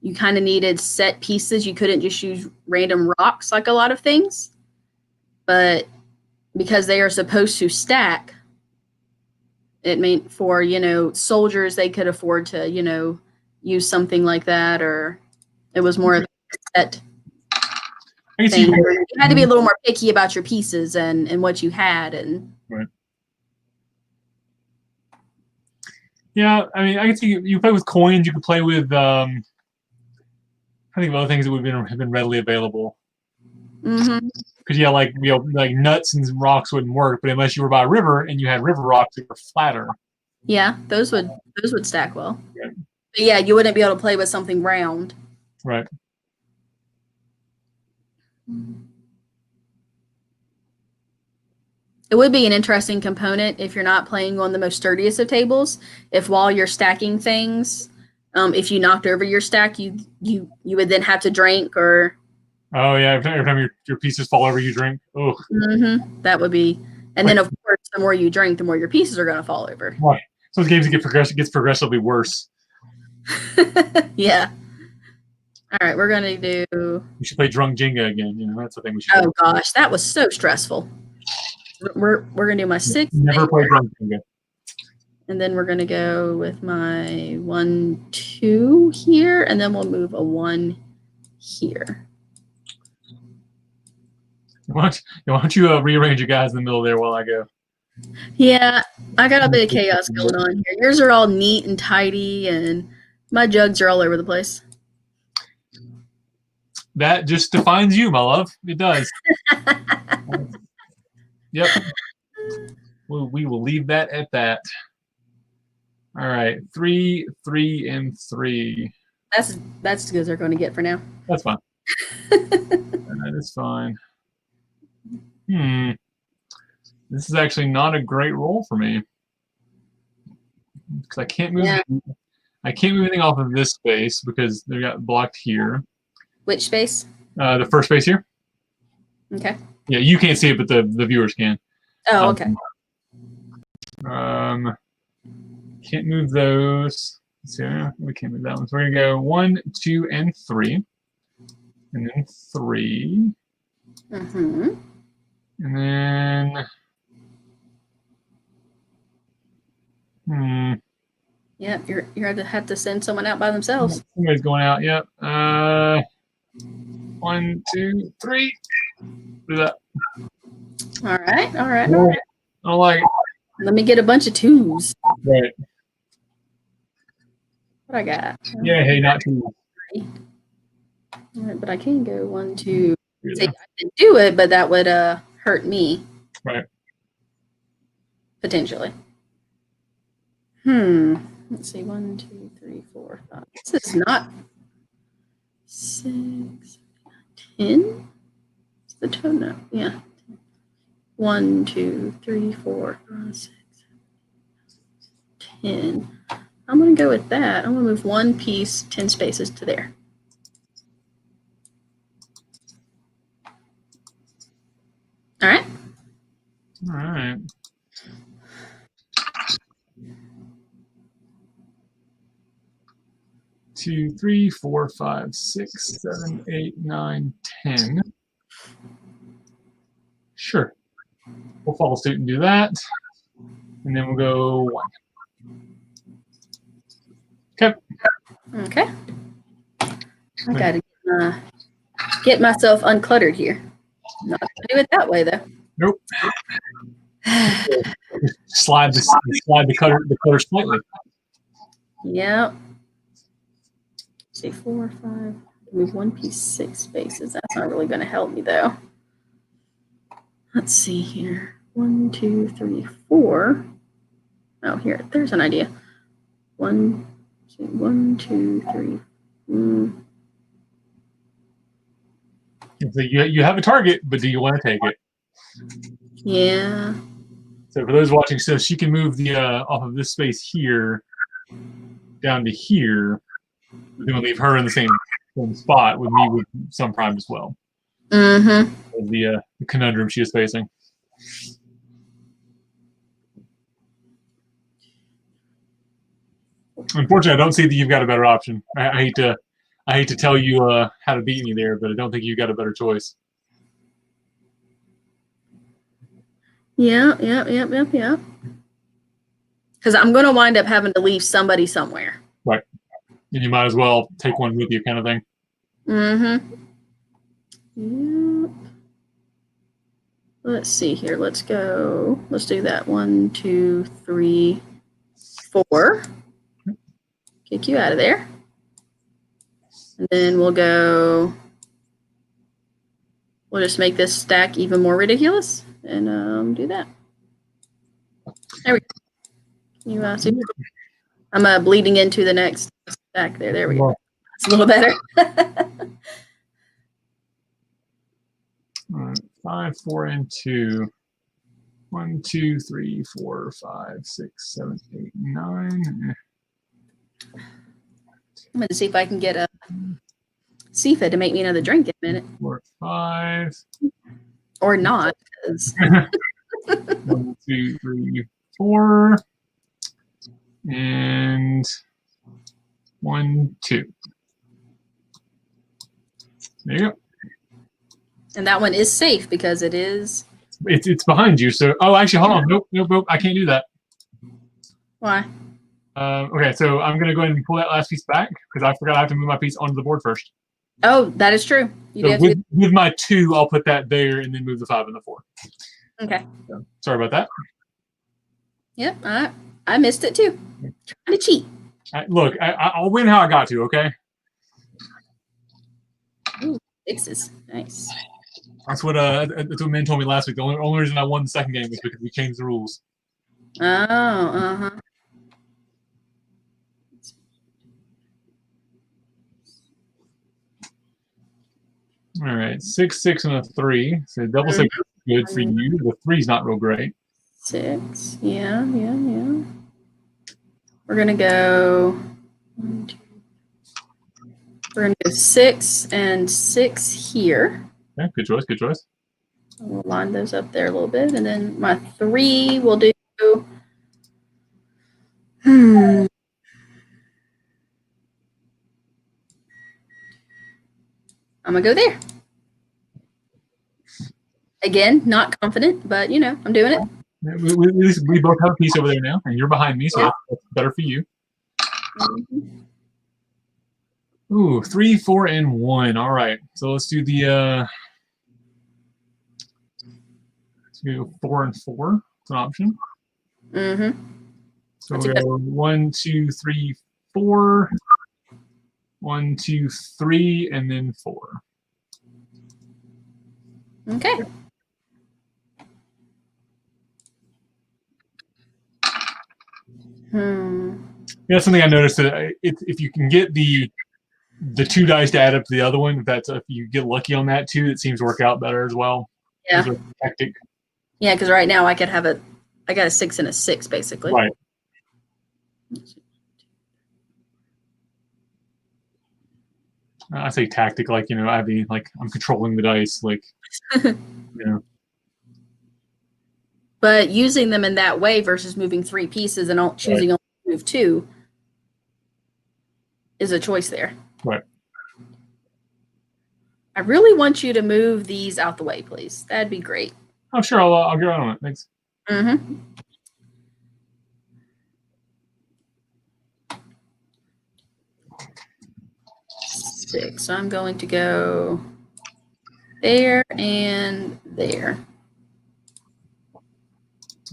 Speaker 2: you kind of needed set pieces. You couldn't just use random rocks like a lot of things. But because they are supposed to stack, it meant for, soldiers, they could afford to, use something like that, or it was more of a set thing. You had to be a little more picky about your pieces and what you had.
Speaker 1: Right. Yeah, I mean, I can see you play with coins. You could play with, I think of other things that would have been readily available.
Speaker 2: Mm-hmm.
Speaker 1: Because like like nuts and rocks wouldn't work, but unless you were by a river and you had river rocks that were flatter.
Speaker 2: Yeah, those would stack well.
Speaker 1: Right.
Speaker 2: But yeah, you wouldn't be able to play with something round.
Speaker 1: Right.
Speaker 2: It would be an interesting component if you're not playing on the most sturdiest of tables. If while you're stacking things, if you knocked over your stack, you would then have to drink or.
Speaker 1: Oh yeah, every time your pieces fall over, you drink. Oh.
Speaker 2: Mm-hmm. That would be, and then of course, the more you drink, the more your pieces are going to fall over.
Speaker 1: Right. So those games gets progressively worse.
Speaker 2: Yeah. All right, we're gonna do.
Speaker 1: We should play Drunk Jenga again. You know, that's the thing we should.
Speaker 2: Oh gosh, that was so stressful. We're gonna do my 6.
Speaker 1: Never play Drunk Jenga.
Speaker 2: And then we're gonna go with my 1, 2 here, and then we'll move a 1 here.
Speaker 1: Why don't you rearrange your guys in the middle there while I go?
Speaker 2: Yeah, I got a bit of chaos going on here. Yours are all neat and tidy, and my jugs are all over the place.
Speaker 1: That just defines you, my love. It does. Yep. We will leave that at that. All right, 3, 3, and 3.
Speaker 2: That's as good as they're going to get for now.
Speaker 1: That's fine. That is fine. This is actually not a great roll for me because I can't move.
Speaker 2: Yeah.
Speaker 1: I can't move anything off of this space because they got blocked here.
Speaker 2: Which space?
Speaker 1: The first space here.
Speaker 2: Okay.
Speaker 1: Yeah, you can't see it, but the viewers can.
Speaker 2: Oh, okay.
Speaker 1: Can't move those. Let's see, we can't move that one. So we're gonna go 1, 2, and 3, and then 3,
Speaker 2: Mm-hmm.
Speaker 1: and then.
Speaker 2: Yep, you're going to have to send someone out by themselves.
Speaker 1: Somebody's going out. Yep. 1, 2, 3. Do that.
Speaker 2: All right.
Speaker 1: I don't like it.
Speaker 2: Let me get a bunch of 2s.
Speaker 1: Right.
Speaker 2: What I got?
Speaker 1: Yeah. Hey, not 2.
Speaker 2: All right, but I can go 1, 2. See, I can do it, but that would hurt me.
Speaker 1: Right.
Speaker 2: Potentially. Let's see. 1, 2, 3, 4, 5. This is not 6, 10. It's the tone now. Yeah. 1, 2, 3, 4, 5, 6, 10. I'm going to go with that. I'm going to move 1 piece 10 spaces to there. All right.
Speaker 1: All right. Two, 3, 4, 5, 6, 7, 8, 9, 10. Sure. We'll follow suit and do that. And then we'll go 1. Okay.
Speaker 2: Okay. I got to get myself uncluttered here. Not going to do it that way, though.
Speaker 1: Nope. slide the cutter slightly.
Speaker 2: Yep. See, 4, 5. Move 1 piece 6 spaces. That's not really going to help me, though. Let's see here. 1, 2, 3, 4. Oh, here. There's an idea. 1, 2, 3.
Speaker 1: So you have a target, but do you want to take it?
Speaker 2: Yeah.
Speaker 1: So for those watching, so she can move the off of this space here down to here. Then we'll leave her in the same spot with me with some prime as well.
Speaker 2: Mm-hmm.
Speaker 1: The conundrum she is facing. Unfortunately, I don't see that you've got a better option. I hate to tell you how to beat me there, but I don't think you've got a better choice.
Speaker 2: Yeah. Because I'm going to wind up having to leave somebody somewhere.
Speaker 1: Right. And you might as well take one with you, kind of thing.
Speaker 2: Mm-hmm. Yep. Let's see here. Let's go. Let's do that. 1, 2, 3, 4. Kick you out of there. And then we'll We'll just make this stack even more ridiculous and do that. There we go. You see? I'm bleeding into the next stack there. There we go. It's a little better.
Speaker 1: All right, 5, 4, and 2. 1, 2, 3, 4, 5, 6, 7, 8, 9.
Speaker 2: I'm going to see if I can get a Sifa to make me another drink in a minute.
Speaker 1: 4, 5.
Speaker 2: Or not.
Speaker 1: 1, 2, 3, 4. And 1, 2. There you go.
Speaker 2: And that one is safe because it is.
Speaker 1: It's behind you. So, oh, actually, hold on. Nope. I can't do that.
Speaker 2: Why?
Speaker 1: Okay, so I'm going to go ahead and pull that last piece back because I forgot I have to move my piece onto the board first.
Speaker 2: Oh, that is true. You
Speaker 1: So with my 2, I'll put that there and then move the 5 and the 4.
Speaker 2: Okay.
Speaker 1: So, sorry about that.
Speaker 2: Yep, I missed it too. Trying to cheat.
Speaker 1: Look, I'll win how I got to, okay?
Speaker 2: Ooh, 6s. Nice.
Speaker 1: That's what men told me last week. The only reason I won the second game was because we changed the rules.
Speaker 2: Oh, uh-huh.
Speaker 1: All right, 6, 6, and a 3. So double 6 is good for you. The 3's not real great.
Speaker 2: 6. Yeah. We're gonna go. We're gonna go 6 and 6 here.
Speaker 1: Okay, good choice.
Speaker 2: We'll line those up there a little bit, and then my 3 will do. I'm gonna go there. Again, not confident, but I'm doing it.
Speaker 1: We both have a piece over there now, and you're behind me, so that's better for you. Ooh, 3, 4, and 1. All right, so let's do the 4 and 4. It's an option. So we'll go 1, 2, 3, 4. 1, 2, 3, and then 4.
Speaker 2: Okay.
Speaker 1: Yeah, something I noticed that if you can get the 2 dice to add up to the other one, if you get lucky on that too, it seems to work out better as well.
Speaker 2: Yeah.
Speaker 1: As a tactic.
Speaker 2: Yeah, because right now I got a 6 and a 6 basically.
Speaker 1: Right. I say tactic like I'm controlling the dice
Speaker 2: But using them in that way versus moving 3 pieces and choosing only to move 2 is a choice there.
Speaker 1: Right.
Speaker 2: I really want you to move these out the way, please. That'd be great.
Speaker 1: Oh, sure. I'll get right on it. Thanks.
Speaker 2: Mm-hmm. So I'm going to go there and there.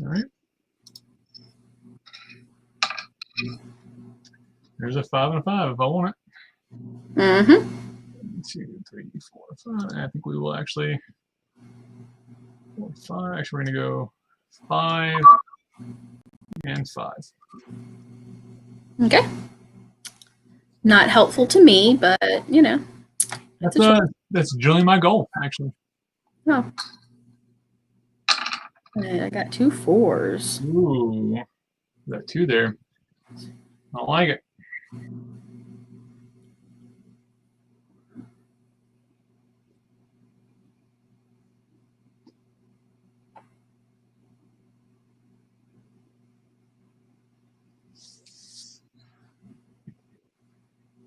Speaker 1: All right. There's a 5 and a 5 if I want it. 1, 2, 3, 4, 5. I think we will actually 4, 5. Actually, we're gonna go 5 and 5.
Speaker 2: Okay. Not helpful to me, but
Speaker 1: That's generally my goal, actually.
Speaker 2: Oh. Okay, I got 2 4s.
Speaker 1: Ooh, got 2 there. I don't like it.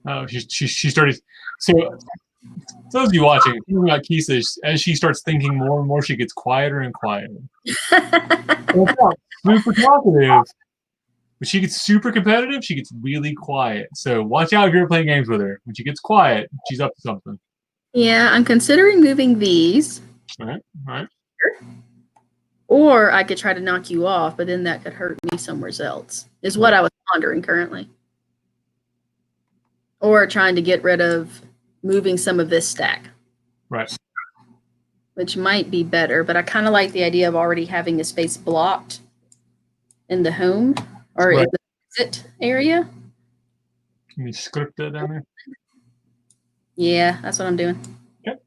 Speaker 1: Oh, she started. So those of you watching, thinking about Kisa, as she starts thinking more and more, she gets quieter and quieter. Super talkative. When she gets super competitive, she gets really quiet. So watch out if you're playing games with her. When she gets quiet, she's up to something.
Speaker 2: Yeah, I'm considering moving these.
Speaker 1: All right.
Speaker 2: Or I could try to knock you off, but then that could hurt me somewhere else, is what I was pondering currently. Or trying to get rid of moving some of this stack.
Speaker 1: Right.
Speaker 2: which might be better, but I kind of like the idea of already having a space blocked in the home or in the exit area.
Speaker 1: Can you script that down there?
Speaker 2: Yeah, that's what I'm doing.
Speaker 1: Okay.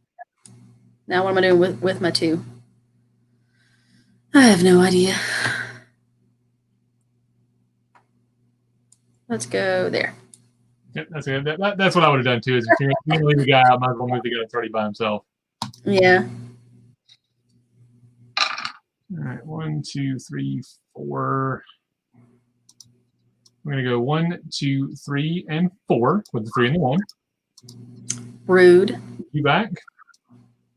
Speaker 2: Now what am I doing with my 2? I have no idea. Let's go there.
Speaker 1: Yep, that's good. That's what I would have done too. Is if you're going to leave the guy out, might as well move the guy that's already by himself.
Speaker 2: Yeah.
Speaker 1: All right, 1, 2, 3, 4. We're going to go 1, 2, 3, and 4 with the 3 and the 1.
Speaker 2: Rude.
Speaker 1: You back.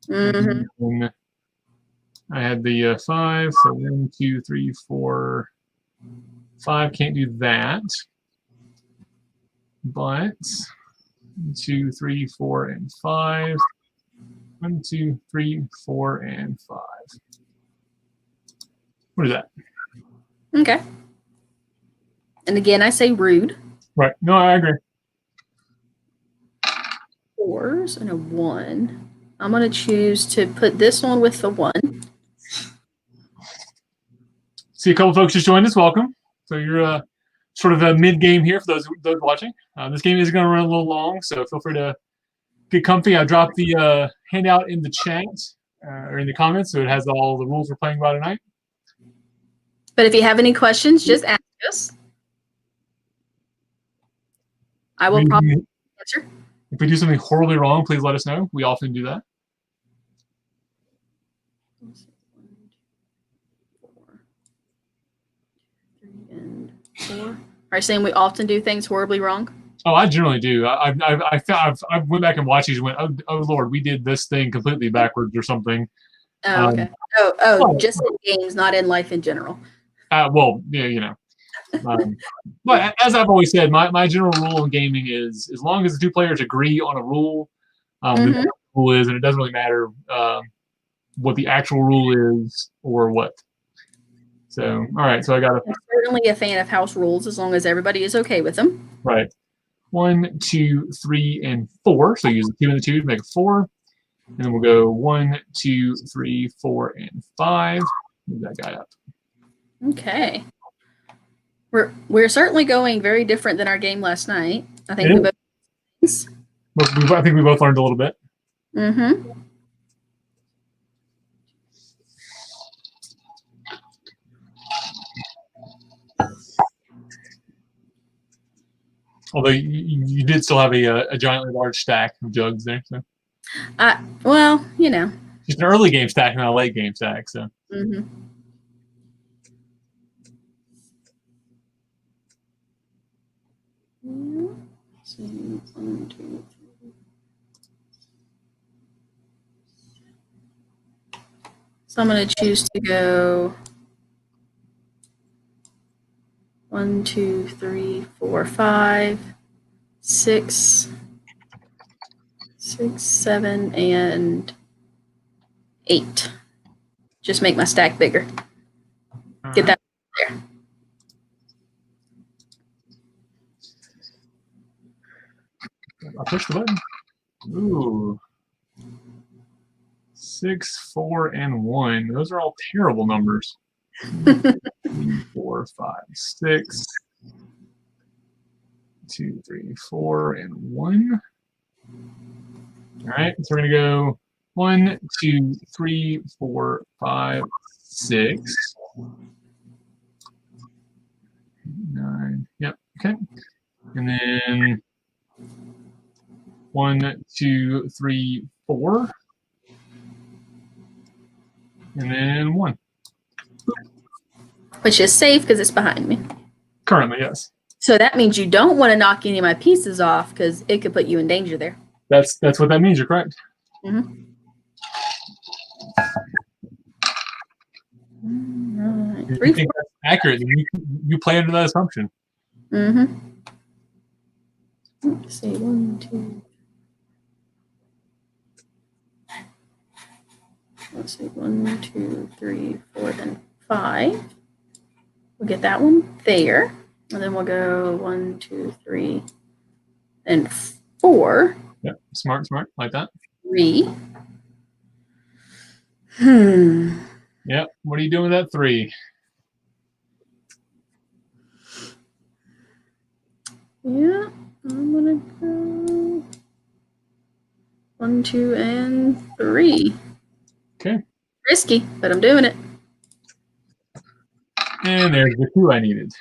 Speaker 2: Mm-hmm.
Speaker 1: I had the 5, so 1, 2, 3, 4, 5. Can't do that. But 2, 3, 4, and 5. 1, 2, 3, 4, and 5. What is that?
Speaker 2: Okay. And again, I say rude.
Speaker 1: Right. No, I agree.
Speaker 2: 4s and a 1. I'm going to choose to put this one with the 1.
Speaker 1: See a couple folks just joined us. Welcome. So you're sort of a mid-game here for those watching. This game is going to run a little long, so feel free to get comfy. I dropped the handout in the chat or in the comments, so it has all the rules we're playing by tonight.
Speaker 2: But if you have any questions, just ask us. I will probably answer.
Speaker 1: If we do something horribly wrong, please let us know. We often do that.
Speaker 2: 3 and 4. Are you saying we often do things horribly wrong?
Speaker 1: Oh, I generally do. I went back and watched these and went, oh Lord, we did this thing completely backwards or something.
Speaker 2: Oh, okay. Just in games, not in life in general.
Speaker 1: Well, yeah, you know. But as I've always said, my general rule in gaming is as long as the 2 players agree on a rule, what the rule is, and it doesn't really matter what the actual rule is or what. So, all right. So I got
Speaker 2: I'm certainly a fan of house rules as long as everybody is okay with them.
Speaker 1: Right. 1, 2, 3, and 4. So use the 2 and the 2 to make a 4. And then we'll go 1, 2, 3, 4, and 5. Move that guy up.
Speaker 2: Okay. We're certainly going very different than our game last night. I think we both.
Speaker 1: I think we both learned a little bit.
Speaker 2: Mm-hmm.
Speaker 1: Although you did still have a giantly large stack of jugs there. So.
Speaker 2: Well, you know.
Speaker 1: Just an early game stack, not a late game stack. So.
Speaker 2: Mm-hmm. So 1, 2, 3. So I'm going to choose to go 1, 2, 3, 4, 5, 6, 7, and 8. Just make my stack bigger. Get that there.
Speaker 1: I'll push the button. Ooh. 6, 4, and 1. Those are all terrible numbers. 3, 4, 5, 6. 2, 3, 4, and 1. All right, so we're going to go 1, 2, 3, 4, 5, 6. 9. Yep, okay. And then 1, 2, 3, 4. And then 1.
Speaker 2: Which is safe because it's behind me.
Speaker 1: Currently, yes.
Speaker 2: So that means you don't want to knock any of my pieces off because it could put you in danger there.
Speaker 1: That's what that means. You're correct.
Speaker 2: Mm-hmm. Right.
Speaker 1: If you think that's accurate, then you play under that assumption.
Speaker 2: Mm-hmm. Let's see, 1, 2. Let's see, 1, 2, 3, 4, and 5. We'll get that one there. And then we'll go 1, 2, 3, and 4.
Speaker 1: Yep, smart, like that.
Speaker 2: 3.
Speaker 1: Yep. What are you doing with that 3?
Speaker 2: Yeah, I'm gonna go 1, 2, and 3.
Speaker 1: Okay.
Speaker 2: Risky, but I'm doing it.
Speaker 1: And there's the 2 I needed.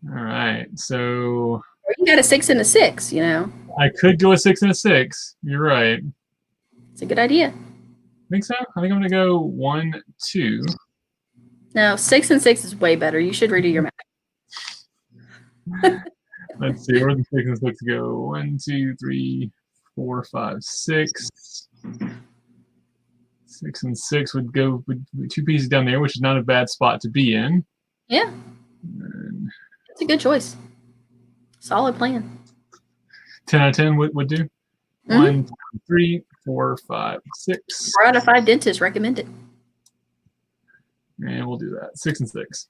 Speaker 1: All right. So
Speaker 2: Or you got a 6 and a 6, you know.
Speaker 1: I could go a 6 and a 6. You're right.
Speaker 2: It's a good idea.
Speaker 1: Think so? I think I'm gonna go 1, 2.
Speaker 2: No, 6 and 6 is way better. You should redo your math.
Speaker 1: Let's see, where the 6 and 6 go? 1, 2, 3, 4, 5, 6. 6 and 6 would go with 2 pieces down there, which is not a bad spot to be in.
Speaker 2: Yeah.
Speaker 1: And
Speaker 2: It's a good choice. Solid plan.
Speaker 1: 10 out of 10 would do. 1, 2, 3, 4, 5, 6.
Speaker 2: 4 out of 5 dentists recommend it.
Speaker 1: And we'll do that. 6 and 6.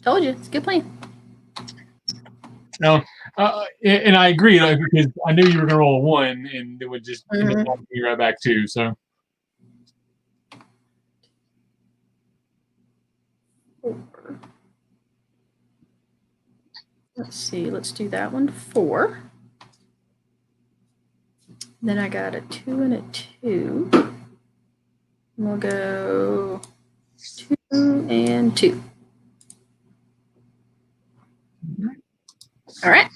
Speaker 2: Told you, it's a good plan.
Speaker 1: No, and I agree because I knew you were gonna roll a 1, and it would just end up knocking me right back too. So.
Speaker 2: 4. Let's see. Let's do that one. 4. Then I got a 2 and a 2. We'll go 2 and 2. All right.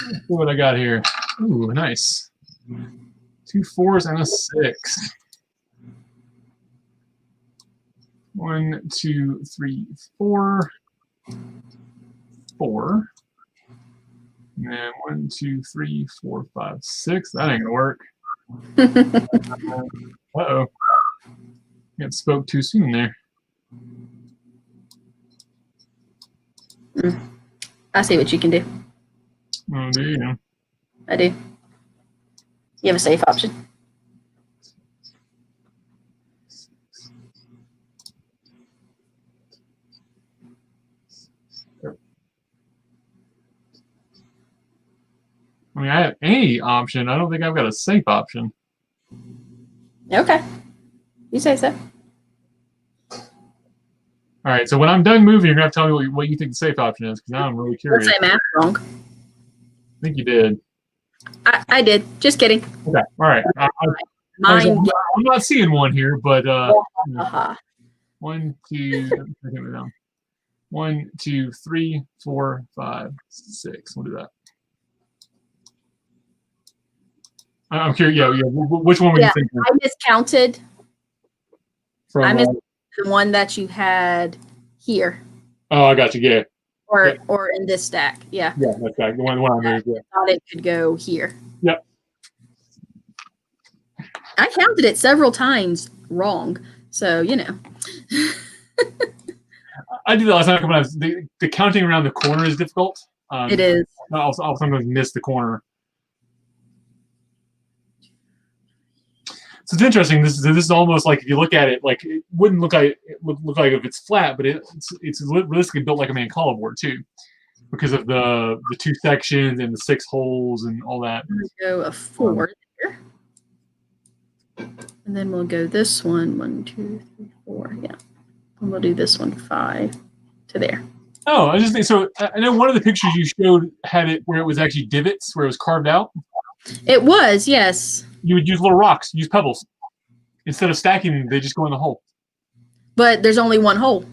Speaker 1: Let's see what I got here. Ooh, nice. 2 4s and a 6. 1, 2, 3, 4. 4. And then 1, 2, 3, 4, 5, 6. That ain't gonna work. Uh-oh. Got spoke too soon there.
Speaker 2: I see what you can do.
Speaker 1: Oh, do you?
Speaker 2: I do. You have a safe option.
Speaker 1: I mean, I have any option. I don't think I've got a safe option.
Speaker 2: Okay. You say so.
Speaker 1: All right, so when I'm done moving, you're going to have to tell me what you think the safe option is, because now I'm really
Speaker 2: Don't
Speaker 1: curious.
Speaker 2: say math wrong.
Speaker 1: I think you did.
Speaker 2: I did. Just kidding.
Speaker 1: Okay, all right. I'm not seeing one here, but 1, 2, 1, 2, 3, 4, 5, 6. We'll do that. I'm curious. Yeah. Which one were you thinking?
Speaker 2: I miscounted.
Speaker 1: From,
Speaker 2: I missed the one that you had here.
Speaker 1: Oh, I got you. Yeah.
Speaker 2: Or in this stack. Yeah.
Speaker 1: Yeah, that's right. The one I moved. Yeah.
Speaker 2: I thought it could go here.
Speaker 1: Yep.
Speaker 2: I counted it several times wrong. So, you know.
Speaker 1: I did that last time when I was the counting around the corner is difficult.
Speaker 2: It is.
Speaker 1: I'll sometimes miss the corner. So it's interesting. This is almost like if you look at it, like it wouldn't look like if it's flat, but it's realistically built like a Mancala board too, because of the 2 sections and the 6 holes and all that.
Speaker 2: I'm gonna go a 4 there, and then we'll go this one 1, 2, 3, 4. Yeah, and we'll do this one 5 to there.
Speaker 1: Oh, I just think so. I know one of the pictures you showed had it where it was actually divots, where it was carved out.
Speaker 2: It was, yes.
Speaker 1: You would use little rocks, use pebbles. Instead of stacking them, they just go in the hole.
Speaker 2: But there's only one hole.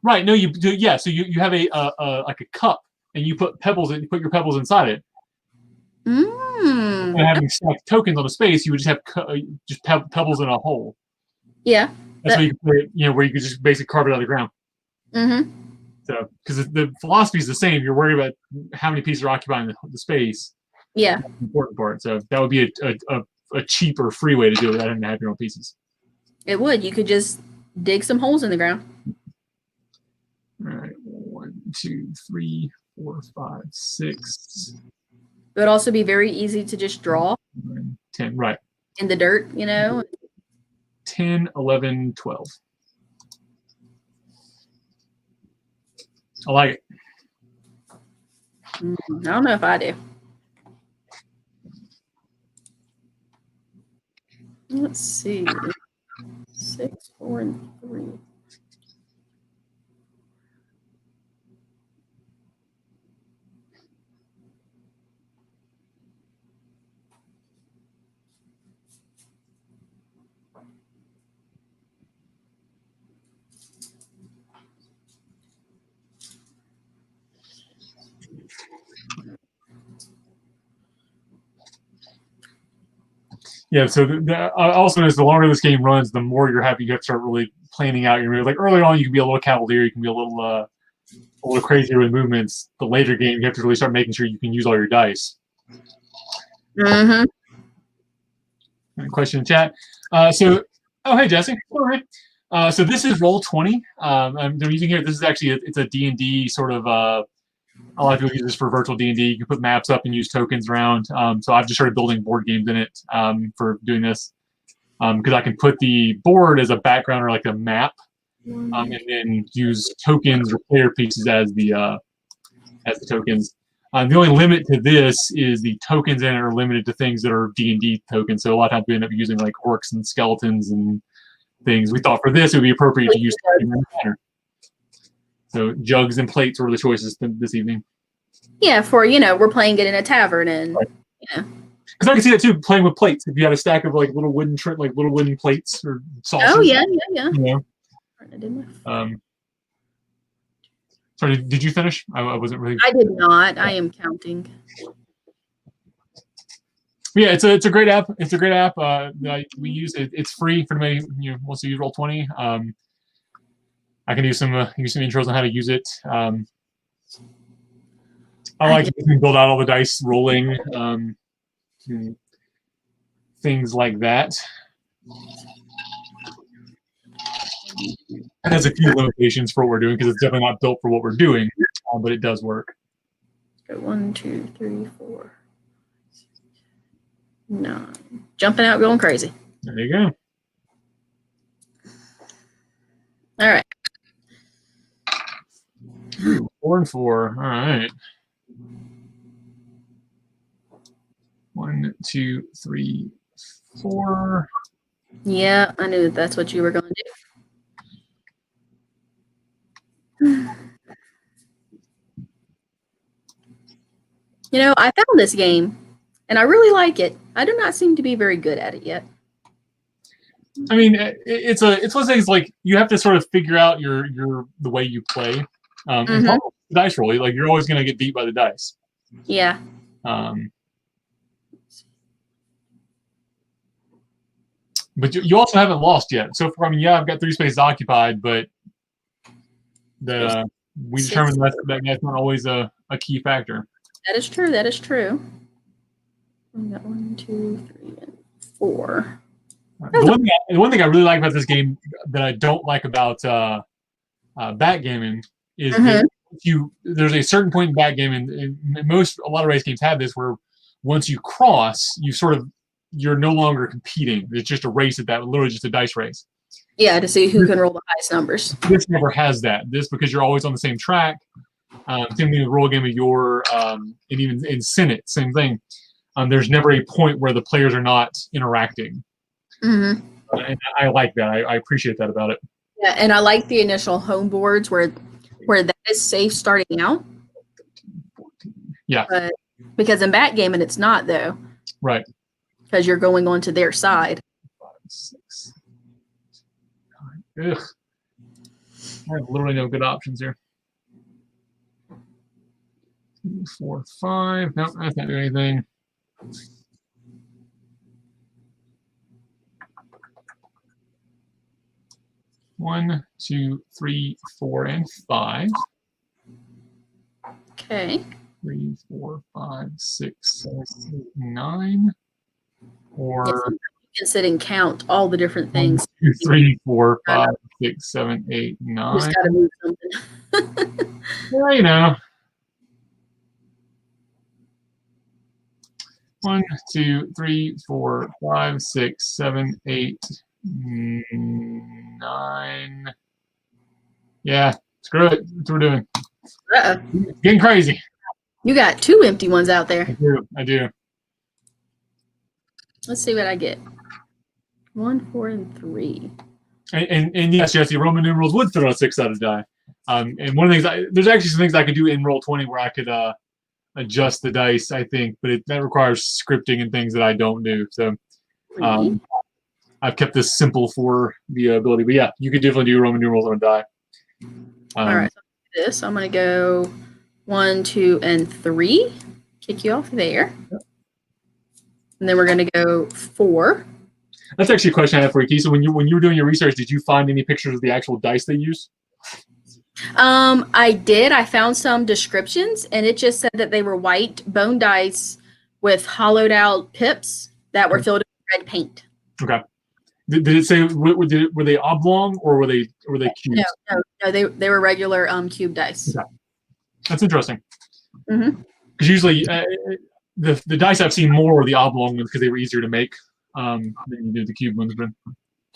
Speaker 1: Right. No, you do. Yeah. So you have a like a cup, and you put pebbles. You put your pebbles inside it. And having stacked tokens on a space, you would just have pebbles in a hole.
Speaker 2: Yeah.
Speaker 1: That's where you could put it, where you could just basically carve it out of the ground. So, because the philosophy is the same, you're worried about how many pieces are occupying the space.
Speaker 2: Yeah.
Speaker 1: That's the important part. So that would be a cheaper, free way to do it without having to have your own pieces.
Speaker 2: It would. You could just dig some holes in the ground.
Speaker 1: All right. 1, 2, 3, 4, 5, 6.
Speaker 2: It would also be very easy to just draw.
Speaker 1: 9, 10. Right.
Speaker 2: In the dirt,
Speaker 1: 10, 11, 12. I like it.
Speaker 2: I don't know if I do. Let's see. 6, 4, and 3.
Speaker 1: Yeah, so also as the longer this game runs, the more you're happy you have to start really planning out your move. Like early on, you can be a little cavalier, you can be a little crazier with movements. The later game, you have to really start making sure you can use all your dice.
Speaker 2: Mm-hmm.
Speaker 1: Question in chat. Hey Jesse. All right. So this is Roll20. They're using here. This is actually it's a D&D sort of. A lot of people use this for virtual D&D. You can put maps up and use tokens around. So I've just started building board games in it for doing this because I can put the board as a background or like a map, and then use tokens or player pieces as the tokens. The only limit to this is the tokens in it are limited to things that are D&D tokens. So a lot of times we end up using like orcs and skeletons and things. We thought for this it would be appropriate to use So jugs and plates were the choices this evening.
Speaker 2: Yeah, for we're playing it in a tavern, and
Speaker 1: right. Because I can see that too, playing with plates. If you had a stack of like little wooden plates or saucers.
Speaker 2: Oh yeah.
Speaker 1: Sorry, did you finish? I wasn't really.
Speaker 2: I did not. I am counting.
Speaker 1: Yeah, it's a great app. It's a great app. That we use it. It's free for anybody wants to use Roll20. I can do some intros on how to use it. I like to build out all the dice rolling, things like that. It has a few limitations for what we're doing because it's definitely not built for what we're doing, but it does work.
Speaker 2: 1, 2, 3, 4, 9. Jumping out, going crazy.
Speaker 1: There you go.
Speaker 2: All right.
Speaker 1: 4 and 4. All right. 1, 2, 3, 4.
Speaker 2: Yeah, I knew that's what you were going to do. I found this game, and I really like it. I do not seem to be very good at it yet.
Speaker 1: I mean, it's one of those things like you have to sort of figure out the way you play. And the dice roll, like you're always going to get beat by the dice.
Speaker 2: Yeah.
Speaker 1: But you also haven't lost yet. So far, I've got 3 spaces occupied, but we determined that's not always a key factor.
Speaker 2: That is true. That is true. We got 1, 2, 3, and 4.
Speaker 1: The one thing I really like about this game that I don't like about backgammon is that there's a certain point in backgammon, and a lot of race games have this, where once you cross, you're no longer competing. It's just a race literally just a dice race.
Speaker 2: Yeah, to see who can roll the highest numbers.
Speaker 1: This never has that. This, because you're always on the same track. Same thing with Roll Game of Yore, and even in Senate, same thing. There's never a point where the players are not interacting. And I like that. I appreciate that about it.
Speaker 2: Yeah, and I like the initial home boards where that is safe starting out.
Speaker 1: Yeah.
Speaker 2: But because in backgammon it's not, though.
Speaker 1: Right.
Speaker 2: Because you're going on to their side.
Speaker 1: 5, 6, 9. Ugh. I have literally no good options here. 2, 4, 5. Nope, that's not doing anything. One, 2, 3, 4, and 5.
Speaker 2: Okay.
Speaker 1: 3, 4, 5, 6, 7, 8, 9. Or
Speaker 2: yes, you can sit and count all the different things.
Speaker 1: 1, 2, 3, 4, 5, 6, 7, 8, 9.
Speaker 2: You just gotta move something.
Speaker 1: Well, 1, 2, 3, 4, 5, 6, 7, 8, 9. Yeah, screw it. That's what we're doing. Getting crazy.
Speaker 2: You got 2 empty ones out there.
Speaker 1: I do.
Speaker 2: Let's see what I get. 1, 4, and 3.
Speaker 1: And yes, Jesse, Roman numerals would throw a 6-sided die. And one of the things, there's actually some things I could do in Roll20 where I could adjust the dice, I think, but that requires scripting and things that I don't do. So I've kept this simple for the ability. But yeah, you could definitely do Roman numerals on a die.
Speaker 2: All right, so this I'm going to go 1, 2, and 3. Kick you off there. Yep. And then we're going to go 4.
Speaker 1: That's actually a question I have for you, Kisa. When you were doing your research, did you find any pictures of the actual dice they use?
Speaker 2: I did. I found some descriptions, and it just said that they were white bone dice with hollowed out pips that were filled with red paint.
Speaker 1: Okay. Did it say were they oblong or were they cubes?
Speaker 2: No. They were regular cube dice.
Speaker 1: Okay. That's interesting.
Speaker 2: Mm-hmm.
Speaker 1: Because usually the dice I've seen more are the oblong ones because they were easier to make than you do the cube ones. But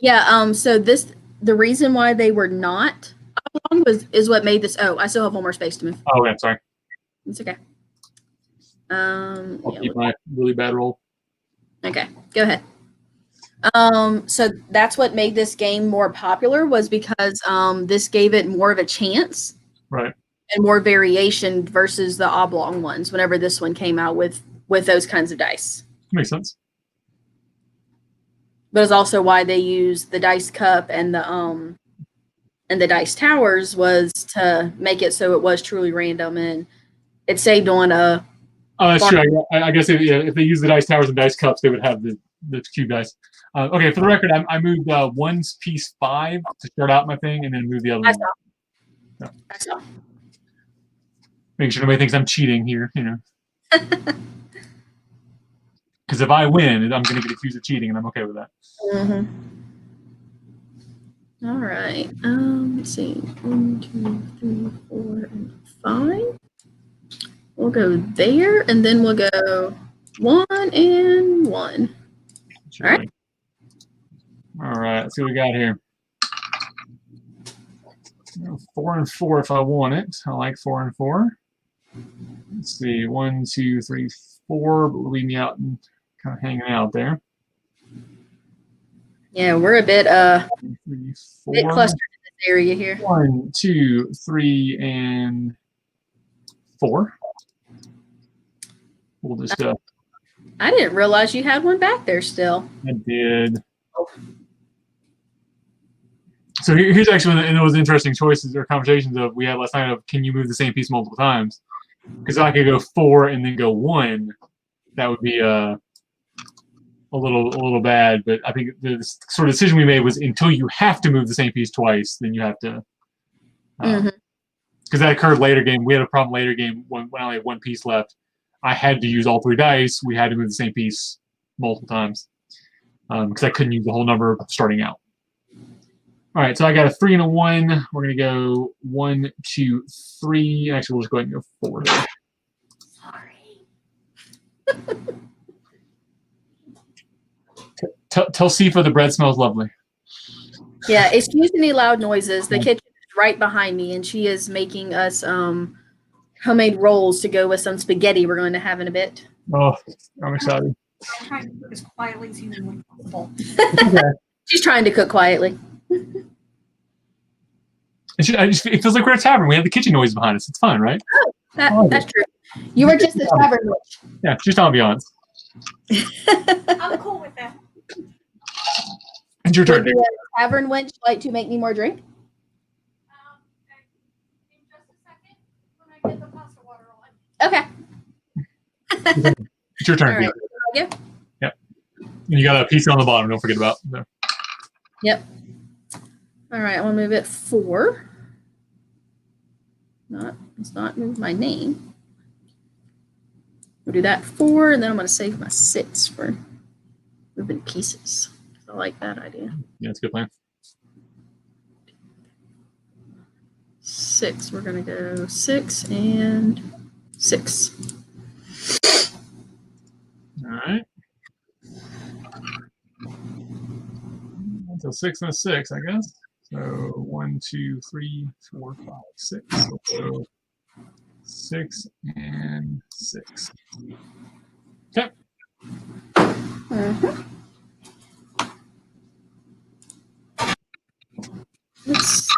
Speaker 2: yeah. So the reason why they were not oblong is what made this. Oh, I still have one more space to move.
Speaker 1: Oh, yeah. Sorry.
Speaker 2: It's okay.
Speaker 1: I'll keep my really bad roll.
Speaker 2: Okay, go ahead. So that's what made this game more popular was because this gave it more of a chance,
Speaker 1: right,
Speaker 2: and more variation versus the oblong ones. Whenever this one came out with those kinds of dice,
Speaker 1: makes sense.
Speaker 2: But it's also why they used the dice cup and the dice towers was to make it so it was truly random, and it saved on a.
Speaker 1: Oh, that's true. I guess if they use the dice towers and dice cups, they would have the cube dice. Okay, for the record, I moved one piece 5 to start out my thing, and then move the other one.
Speaker 2: I saw.
Speaker 1: Making sure nobody thinks I'm cheating here, you know. Because if I win, I'm going to get accused of cheating, and I'm okay with that.
Speaker 2: Mm-hmm. All right. Let's see. 1, 2, 3, 4, and 5. We'll go there, and then we'll go 1 and 1.
Speaker 1: Sure. All right. All right. Let's see what we got here. 4 and 4 if I want it. I like 4 and 4. Let's see. 1, 2, 3, 4, but will leave me out and kind of hanging out there.
Speaker 2: Yeah, we're a bit
Speaker 1: 3, 4.
Speaker 2: bit clustered in this area here.
Speaker 1: 1, 2, 3, and 4. We'll just.
Speaker 2: I didn't realize you had one back there still.
Speaker 1: I did. So here's actually one of those interesting choices or conversations of we had last night of can you move the same piece multiple times? Because I could go 4 and then go 1. That would be a little bad. But I think the sort of decision we made was until you have to move the same piece twice, then you have to. Because that occurred later game. We had a problem later game when I only had one piece left. I had to use all 3 dice. We had to move the same piece multiple times because I couldn't use the whole number starting out. All right, so I got a 3 and a 1. We're going to go 1, 2, 3. Actually, we'll just go ahead and go 4 there.
Speaker 2: Sorry.
Speaker 1: Tell Sifa the bread smells lovely.
Speaker 2: Yeah, excuse any loud noises. The kitchen is right behind me, and she is making us homemade rolls to go with some spaghetti we're going to have in a bit.
Speaker 1: Oh, I'm excited.
Speaker 3: I'm trying to cook as quietly as humanly possible.
Speaker 1: Okay.
Speaker 2: She's trying to cook quietly.
Speaker 1: It feels like we're at a tavern. We have the kitchen noise behind us. It's fun, right?
Speaker 2: Oh, that's true. You were just a tavern witch.
Speaker 1: Yeah, just ambiance.
Speaker 3: I'm cool with that.
Speaker 1: It's your turn.
Speaker 2: Would a tavern wench like to make me more drink?
Speaker 3: In just a second, when I get the pasta water on.
Speaker 2: Okay.
Speaker 1: It's your turn.
Speaker 2: All right. Yeah.
Speaker 1: Yep. And you got a piece on the bottom. Don't forget about. So.
Speaker 2: Yep. All right, I'm gonna move it 4. Let's not move my name. We'll do that 4, and then I'm gonna save my 6 for moving pieces. I like that idea.
Speaker 1: Yeah, it's a good plan.
Speaker 2: 6. We're gonna go 6 and 6.
Speaker 1: All right. So 6 and a 6, I guess. So 1, 2, 3, 4, 5, 6. So 6 and 6. Okay.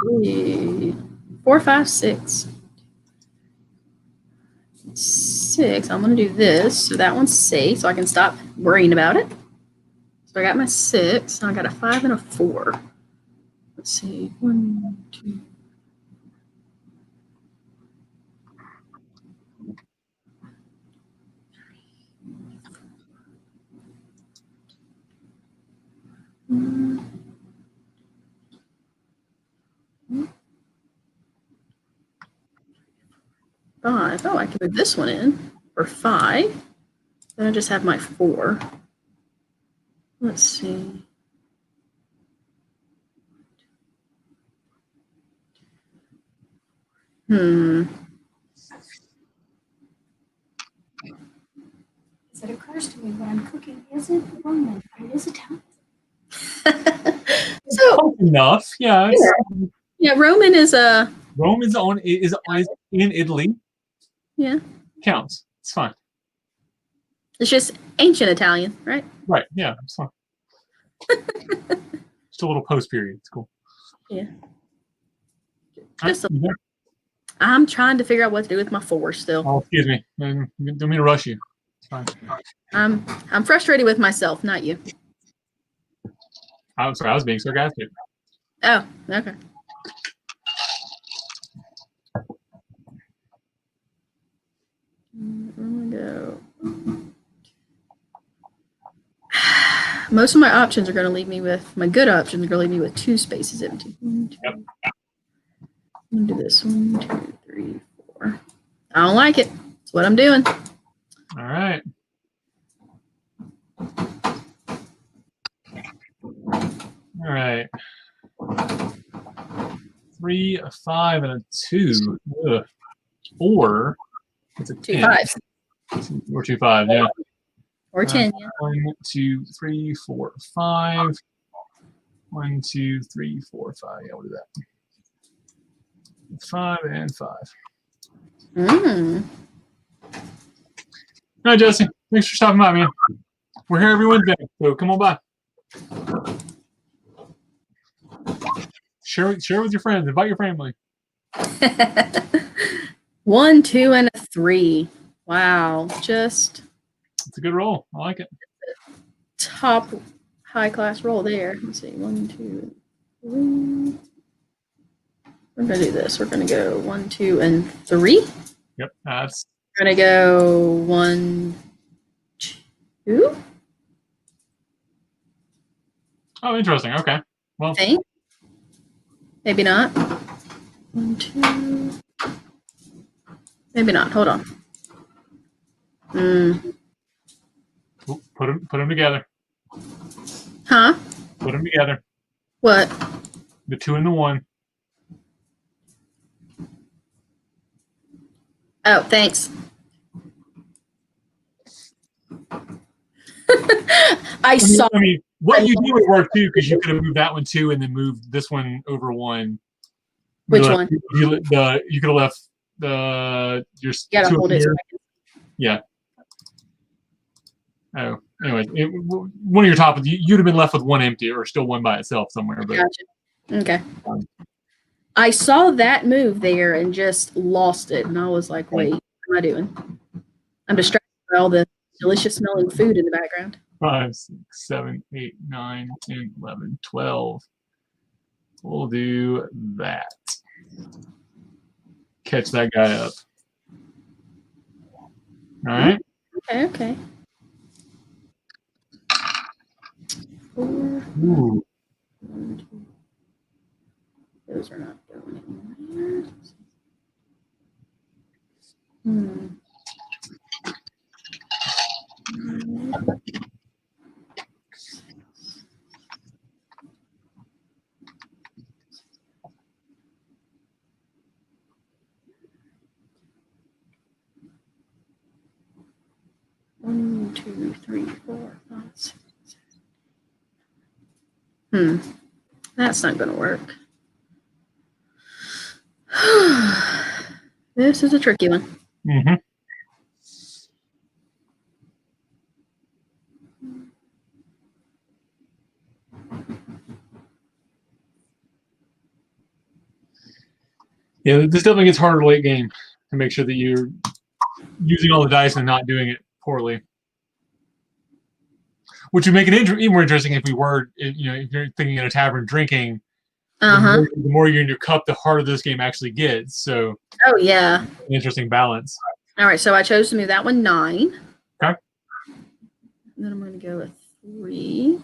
Speaker 2: 3, 4, 5, 6. 6. I'm going to do this. So that one's safe, so I can stop worrying about it. So I got my 6. And I got a 5 and a 4. Let's see. 1, 2. Five. Oh, I can move this one in for 5. Then I just have my 4. Let's see.
Speaker 3: As it occurs to me when I'm cooking, isn't Roman, but it is Italian.
Speaker 2: So
Speaker 1: Close enough. Yeah.
Speaker 2: yeah, Roman is a
Speaker 1: Rome is in Italy.
Speaker 2: yeah.
Speaker 1: Counts. It's fine.
Speaker 2: It's just ancient Italian, right?
Speaker 1: Right. Yeah. It's fine. Just a little post period. It's cool.
Speaker 2: Yeah.
Speaker 1: Just
Speaker 2: I'm trying to figure out what to do with my 4 still.
Speaker 1: Oh, excuse me. Don't mean to rush you. It's fine.
Speaker 2: I'm frustrated with myself, not you.
Speaker 1: I'm sorry. I was being sarcastic.
Speaker 2: Oh, okay. I'm gonna go. Most of my options are going to leave me with my good options are going to leave me with 2 spaces empty. 1, 2.
Speaker 1: Yep.
Speaker 2: I'm gonna do this 1, 2, 3, 4. I don't like it. That's what I'm doing.
Speaker 1: All right. All right. 3, a 5, and a 2. Ugh. 4. It's a
Speaker 2: 2
Speaker 1: 10.
Speaker 2: 5s
Speaker 1: Or 2 5. Yeah.
Speaker 2: or 10. Yeah.
Speaker 1: 1, 2, 3, 4, 5. 1, 2, 3, 4, 5. Yeah, we'll do that. 5 and 5.
Speaker 2: Mm.
Speaker 1: All right, Jesse. Thanks for stopping by, man. We're here every Wednesday, so come on by. Share with your friends. Invite your family.
Speaker 2: 1, 2, and a 3. Wow, just
Speaker 1: It's a good roll. I like it.
Speaker 2: top high class roll there. Let's see, 1, 2, 3. We're gonna do this. We're gonna go 1, 2, and 3.
Speaker 1: Yep, that's.
Speaker 2: We're gonna go 1, 2.
Speaker 1: Oh, interesting. Okay. Well,
Speaker 2: I think. Maybe not. 1, 2. Maybe not. Hold on.
Speaker 1: put them together.
Speaker 2: Huh?
Speaker 1: Put them together.
Speaker 2: What?
Speaker 1: The 2 and the 1.
Speaker 2: Oh, thanks. I saw.
Speaker 1: I mean, what you do would work too, because you could have moved that one too, and then moved this one over 1.
Speaker 2: Which one?
Speaker 1: You could have left the your.
Speaker 2: You gotta
Speaker 1: 2
Speaker 2: hold it.
Speaker 1: here. Yeah. Oh, anyway, one of your top, you'd have been left with 1 empty, or still 1 by itself somewhere. But
Speaker 2: Gotcha. Okay. I saw that move there and just lost it, and I was like, "Wait, what am I doing? I'm distracted by all the delicious smelling food in the background."
Speaker 1: 5, 6, 7, 8, 9, 10, 11, 12. We'll do that. Catch that guy up. All right.
Speaker 2: Okay. Okay. 4.
Speaker 1: Ooh.
Speaker 2: 1, 2. Those are not going in there. One, 2, 3, 4, 5, 6, 7. That's not going to work. This is a tricky one.
Speaker 1: Mm-hmm. Yeah, this definitely gets harder late game to make sure that you're using all the dice and not doing it poorly. Which would make it even more interesting if we were, if you're thinking in a tavern drinking. The more you're in your cup, the harder this game actually gets. So,
Speaker 2: oh yeah,
Speaker 1: an interesting balance.
Speaker 2: All right, so I chose to move that one 9.
Speaker 1: Okay.
Speaker 2: And then I'm going to go with 3.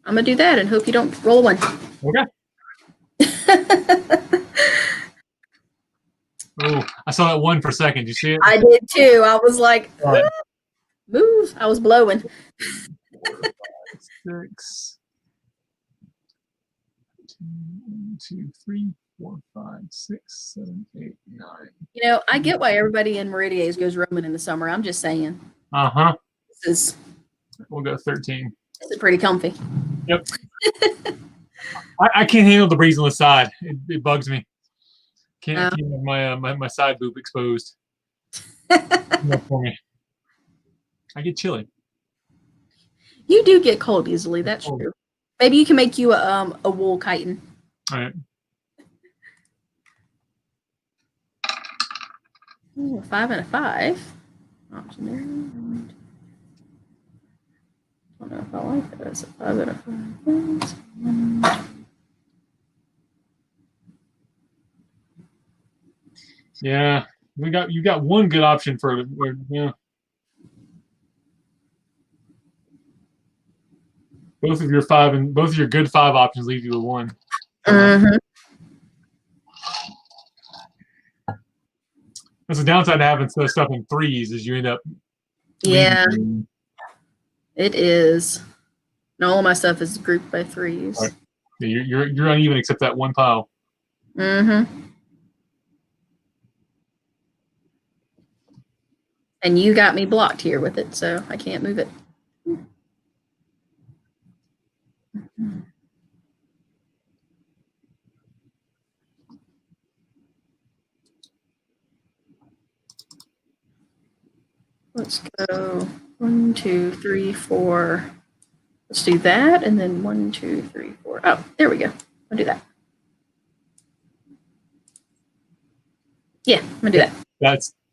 Speaker 2: I'm going to do that and hope you don't roll a 1.
Speaker 1: Okay. Oh, I saw that 1 for a second. Did you see it?
Speaker 2: I did too. I was like, move. I was blowing.
Speaker 1: 6. 1, 2, 3, 4, 5, 6, 7, 8, 9.
Speaker 2: You know, I get why everybody in Meridia's goes roaming in the summer. I'm just saying. This
Speaker 1: We'll go 13.
Speaker 2: is pretty comfy.
Speaker 1: Yep. I can't handle the breeze on the side. It bugs me. Can't have my side boob exposed. Enough for me. I get chilly.
Speaker 2: You do get cold easily. That's true. Maybe you can make you a wool chitin.
Speaker 1: All right.
Speaker 2: Ooh, a 5 and a 5. Option there. I don't know if I like that as a 5 and a 5.
Speaker 1: Yeah, you got one good option for yeah. Both of your good 5 options leave you with 1. That's the downside to having stuff in 3s is you end up.
Speaker 2: Yeah, it is. And all of my stuff is grouped by 3s.
Speaker 1: Right. Yeah, you're uneven except that one pile.
Speaker 2: And you got me blocked here with it, so I can't move it. Let's go 1, 2, 3, 4. Let's do that, and then 1, 2, 3, 4. Oh, there we go. I'll do that. Yeah, I'm gonna do that.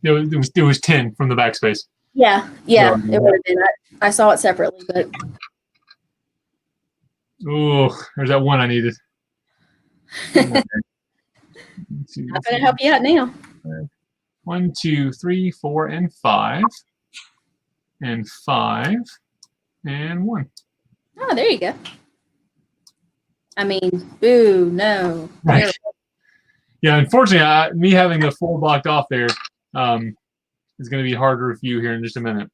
Speaker 1: It was 10 from the backspace.
Speaker 2: Yeah, it would have been. I saw it separately, but
Speaker 1: oh, there's that 1 I needed.
Speaker 2: I'm gonna help you out now.
Speaker 1: 1, 2, 3, 4, and 5, and 5, and 1.
Speaker 2: Oh, there you go. I mean, boo, no.
Speaker 1: Right. Yeah, unfortunately, me having the 4 blocked off there is going to be hard to review here in just a minute.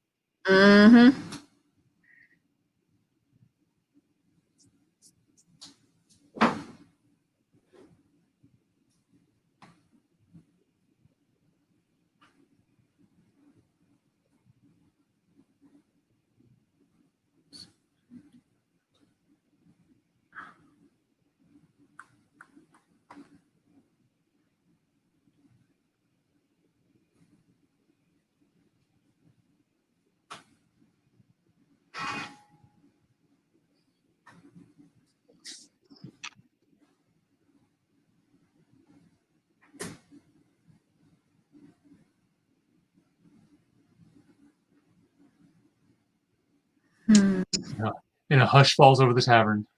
Speaker 1: And a hush falls over the tavern.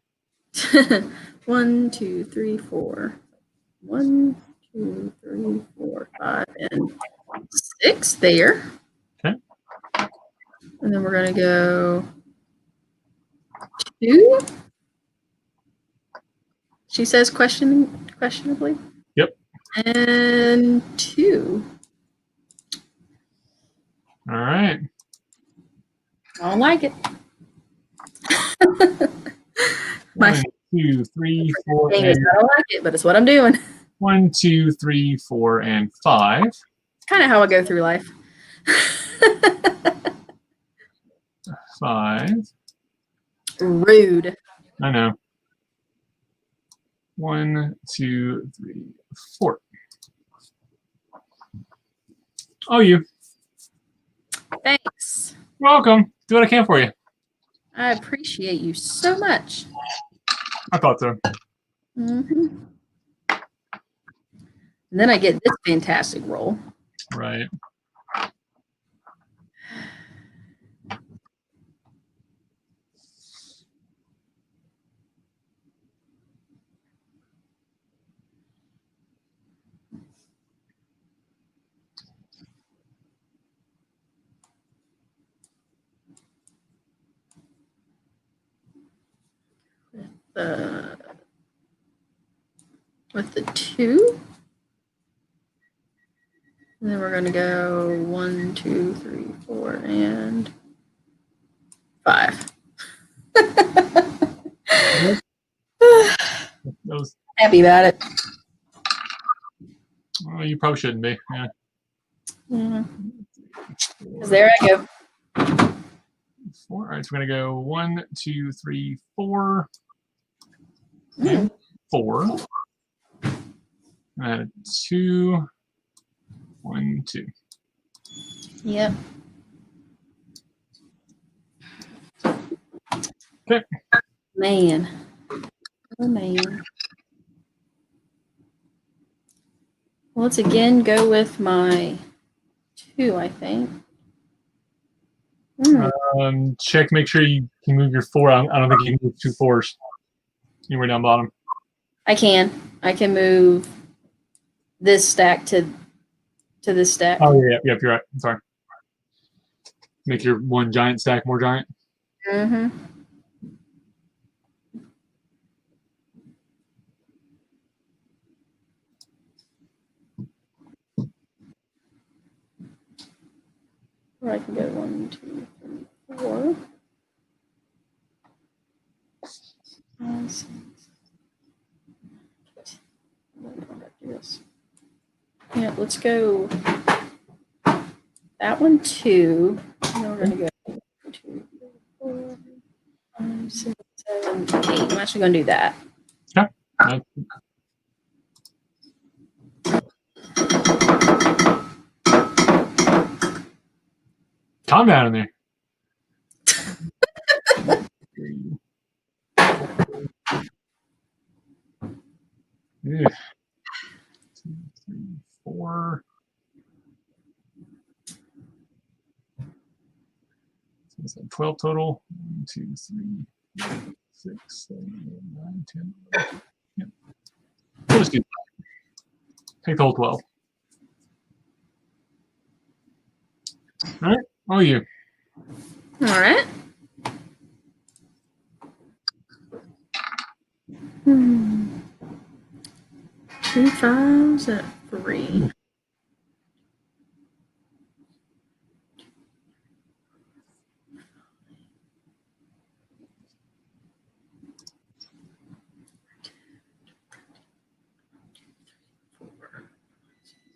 Speaker 2: 1, 2, 3, 4. 1, 2, 3, 4, 5, and 6 there.
Speaker 1: Okay.
Speaker 2: And then we're gonna go 2. She says questionably.
Speaker 1: Yep.
Speaker 2: And 2.
Speaker 1: All right.
Speaker 2: I don't like it.
Speaker 1: 1, 2, 3, 4,
Speaker 2: I don't like it, but it's what I'm doing.
Speaker 1: 1, 2, 3, 4, and 5.
Speaker 2: Kind of how I go through life.
Speaker 1: 5.
Speaker 2: Rude.
Speaker 1: I know. 1, 2, 3, 4. Oh, you.
Speaker 2: Thanks.
Speaker 1: You're welcome. Do what I can for you.
Speaker 2: I appreciate you so much.
Speaker 1: I thought so.
Speaker 2: And then I get this fantastic roll.
Speaker 1: Right.
Speaker 2: With the 2. And then we're going to go 1, 2, 3, 4, and 5. Happy about it.
Speaker 1: Well, you probably shouldn't be. Yeah.
Speaker 2: Yeah. 'Cause there I go.
Speaker 1: 4. All right, so we're gonna go 1, 2, 3, 4,
Speaker 2: Mm.
Speaker 1: and 4. And 2, 1, 2.
Speaker 2: Yep.
Speaker 1: Okay.
Speaker 2: Man. Oh, man. Let's again go with my 2, I think.
Speaker 1: Check, make sure you can move your 4. I don't think you can move 2 4s. Anywhere down bottom.
Speaker 2: I can. I can move this stack to this stack.
Speaker 1: Oh, yeah, yep, you're right. I'm sorry. Make your 1 giant stack more giant.
Speaker 2: Mm-hmm. Or I can go 1, 2, 3, 4. 5, 6. Yeah, let's go that one 2. And then we're going to go 1, 2, 3, 4, 5, 6, 7, 8. I'm actually going to do that.
Speaker 1: Okay. Calm down in there. Yeah. 2, 3, 4. So it's like 12 total. 1, 2, 3, 4, 6, 7, 8, 9, 10, 11. Yep. We'll just do that. Take the whole 12. All right. Oh, you.
Speaker 2: All right. 2 5s at 3.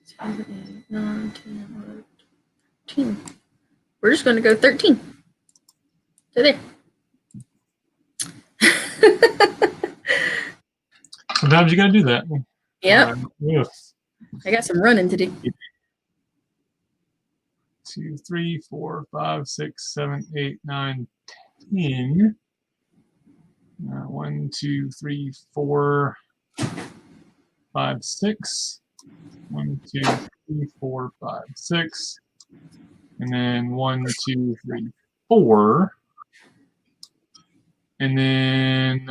Speaker 2: Seven, 8, 9, 10, 11, 13. We're just going to go 13. So there.
Speaker 1: Sometimes you got to do that.
Speaker 2: Yep.
Speaker 1: Yes.
Speaker 2: I got some running to do.
Speaker 1: 2, 3, 4, 5, 6, 7, 8, 9, 10. 1, 2, 3, 4, 5, 6. 1, 2, 3, 4, 5, 6. And then 1, 2, 3, 4. And then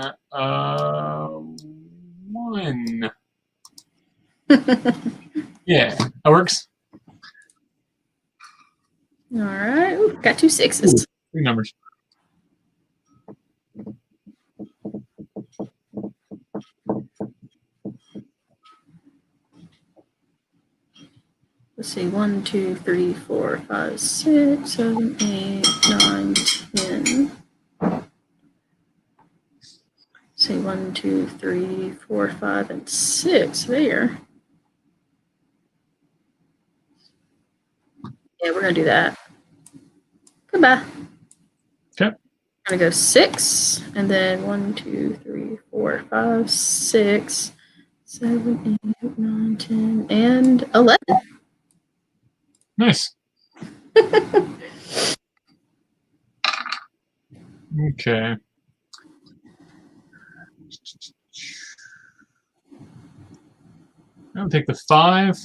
Speaker 1: 1. Yeah, that works.
Speaker 2: All right. Ooh, got 2 6s.
Speaker 1: 3 numbers.
Speaker 2: Let's see. 1, 2, 3, 4, 5, 6, 7, 8, 9, 10. Say 1, 2, 3, 4, 5, and 6 there. Yeah, we're gonna do that. Goodbye.
Speaker 1: Okay.
Speaker 2: I'm gonna go 6, and then 1, 2, 3, 4, 5, 6, 7, 8, 9, 10, and 11.
Speaker 1: Nice. Okay. I'll take the 5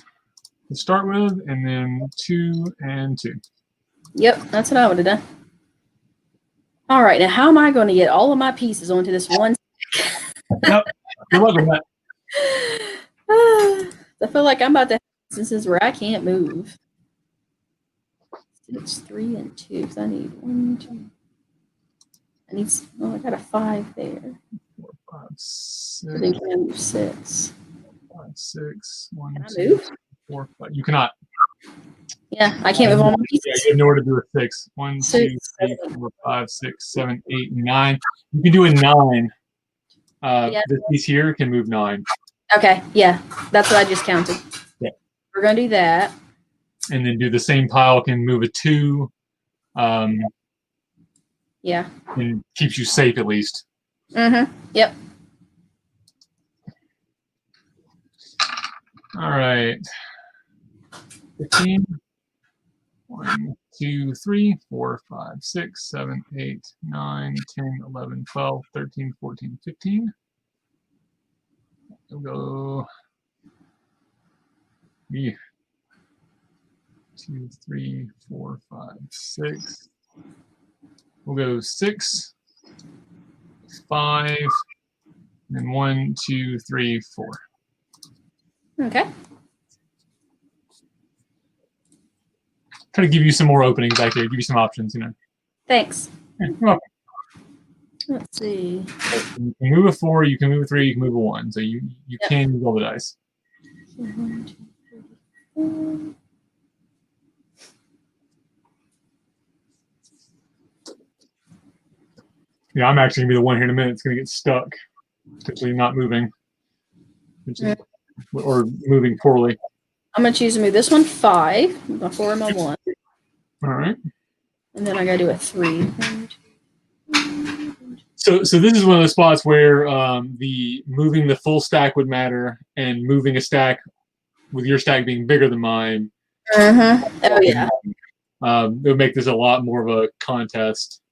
Speaker 1: to start with, and then 2 and 2.
Speaker 2: Yep, that's what I would have done. All right, now how am I going to get all of my pieces onto this one?
Speaker 1: Yep. Good luck with that.
Speaker 2: I feel like I'm about to have instances where I can't move. 6, 3, and 2. So I need 1, 2. I need. Oh, I got a 5 there.
Speaker 1: 4, 5,
Speaker 2: So then
Speaker 1: 6.
Speaker 2: can I move 6?
Speaker 1: 5, 6. 1,
Speaker 2: Can I
Speaker 1: 2,
Speaker 2: move?
Speaker 1: 4, 5. You cannot.
Speaker 2: Yeah, I can't move all my
Speaker 1: Yeah,
Speaker 2: pieces.
Speaker 1: you have nowhere to do a 6. 1, 2,
Speaker 2: 6,
Speaker 1: 3, 4, 5, 6, 7, 8, 9. You can do a 9.
Speaker 2: Yeah.
Speaker 1: This piece here can move 9.
Speaker 2: Okay, yeah, that's what I just counted.
Speaker 1: Yeah.
Speaker 2: We're gonna do that.
Speaker 1: And then do the same pile, can move a 2.
Speaker 2: Yeah.
Speaker 1: And keeps you safe at least.
Speaker 2: Mm-hmm. Yep.
Speaker 1: All right. 15. 1, 2, 3, 4, 5, 6, 7, 8, 9, 10, 11, 12, 13, 14, 15. We'll go 2, 3, 4, 5, 6. We'll go 6, 5, and 1, 2, 3, 4.
Speaker 2: Okay.
Speaker 1: Try to give you some more openings back there, give you some options, you know.
Speaker 2: Thanks.
Speaker 1: Yeah, you're welcome.
Speaker 2: Let's see.
Speaker 1: You can move a 4, you can move a 3, you can move a 1. So you
Speaker 2: Yep.
Speaker 1: can use all the dice.
Speaker 2: 1, 2, 3, 4.
Speaker 1: Yeah, I'm actually gonna be the one here in a minute. It's gonna get stuck, potentially not moving, or moving poorly.
Speaker 2: I'm gonna choose to move this one 5, my 4 and my 1,
Speaker 1: All right.
Speaker 2: and then I gotta do a 3.
Speaker 1: So this is one of the spots where the moving the full stack would matter, and moving a stack with your stack being bigger than mine.
Speaker 2: Oh yeah.
Speaker 1: It would make this a lot more of a contest.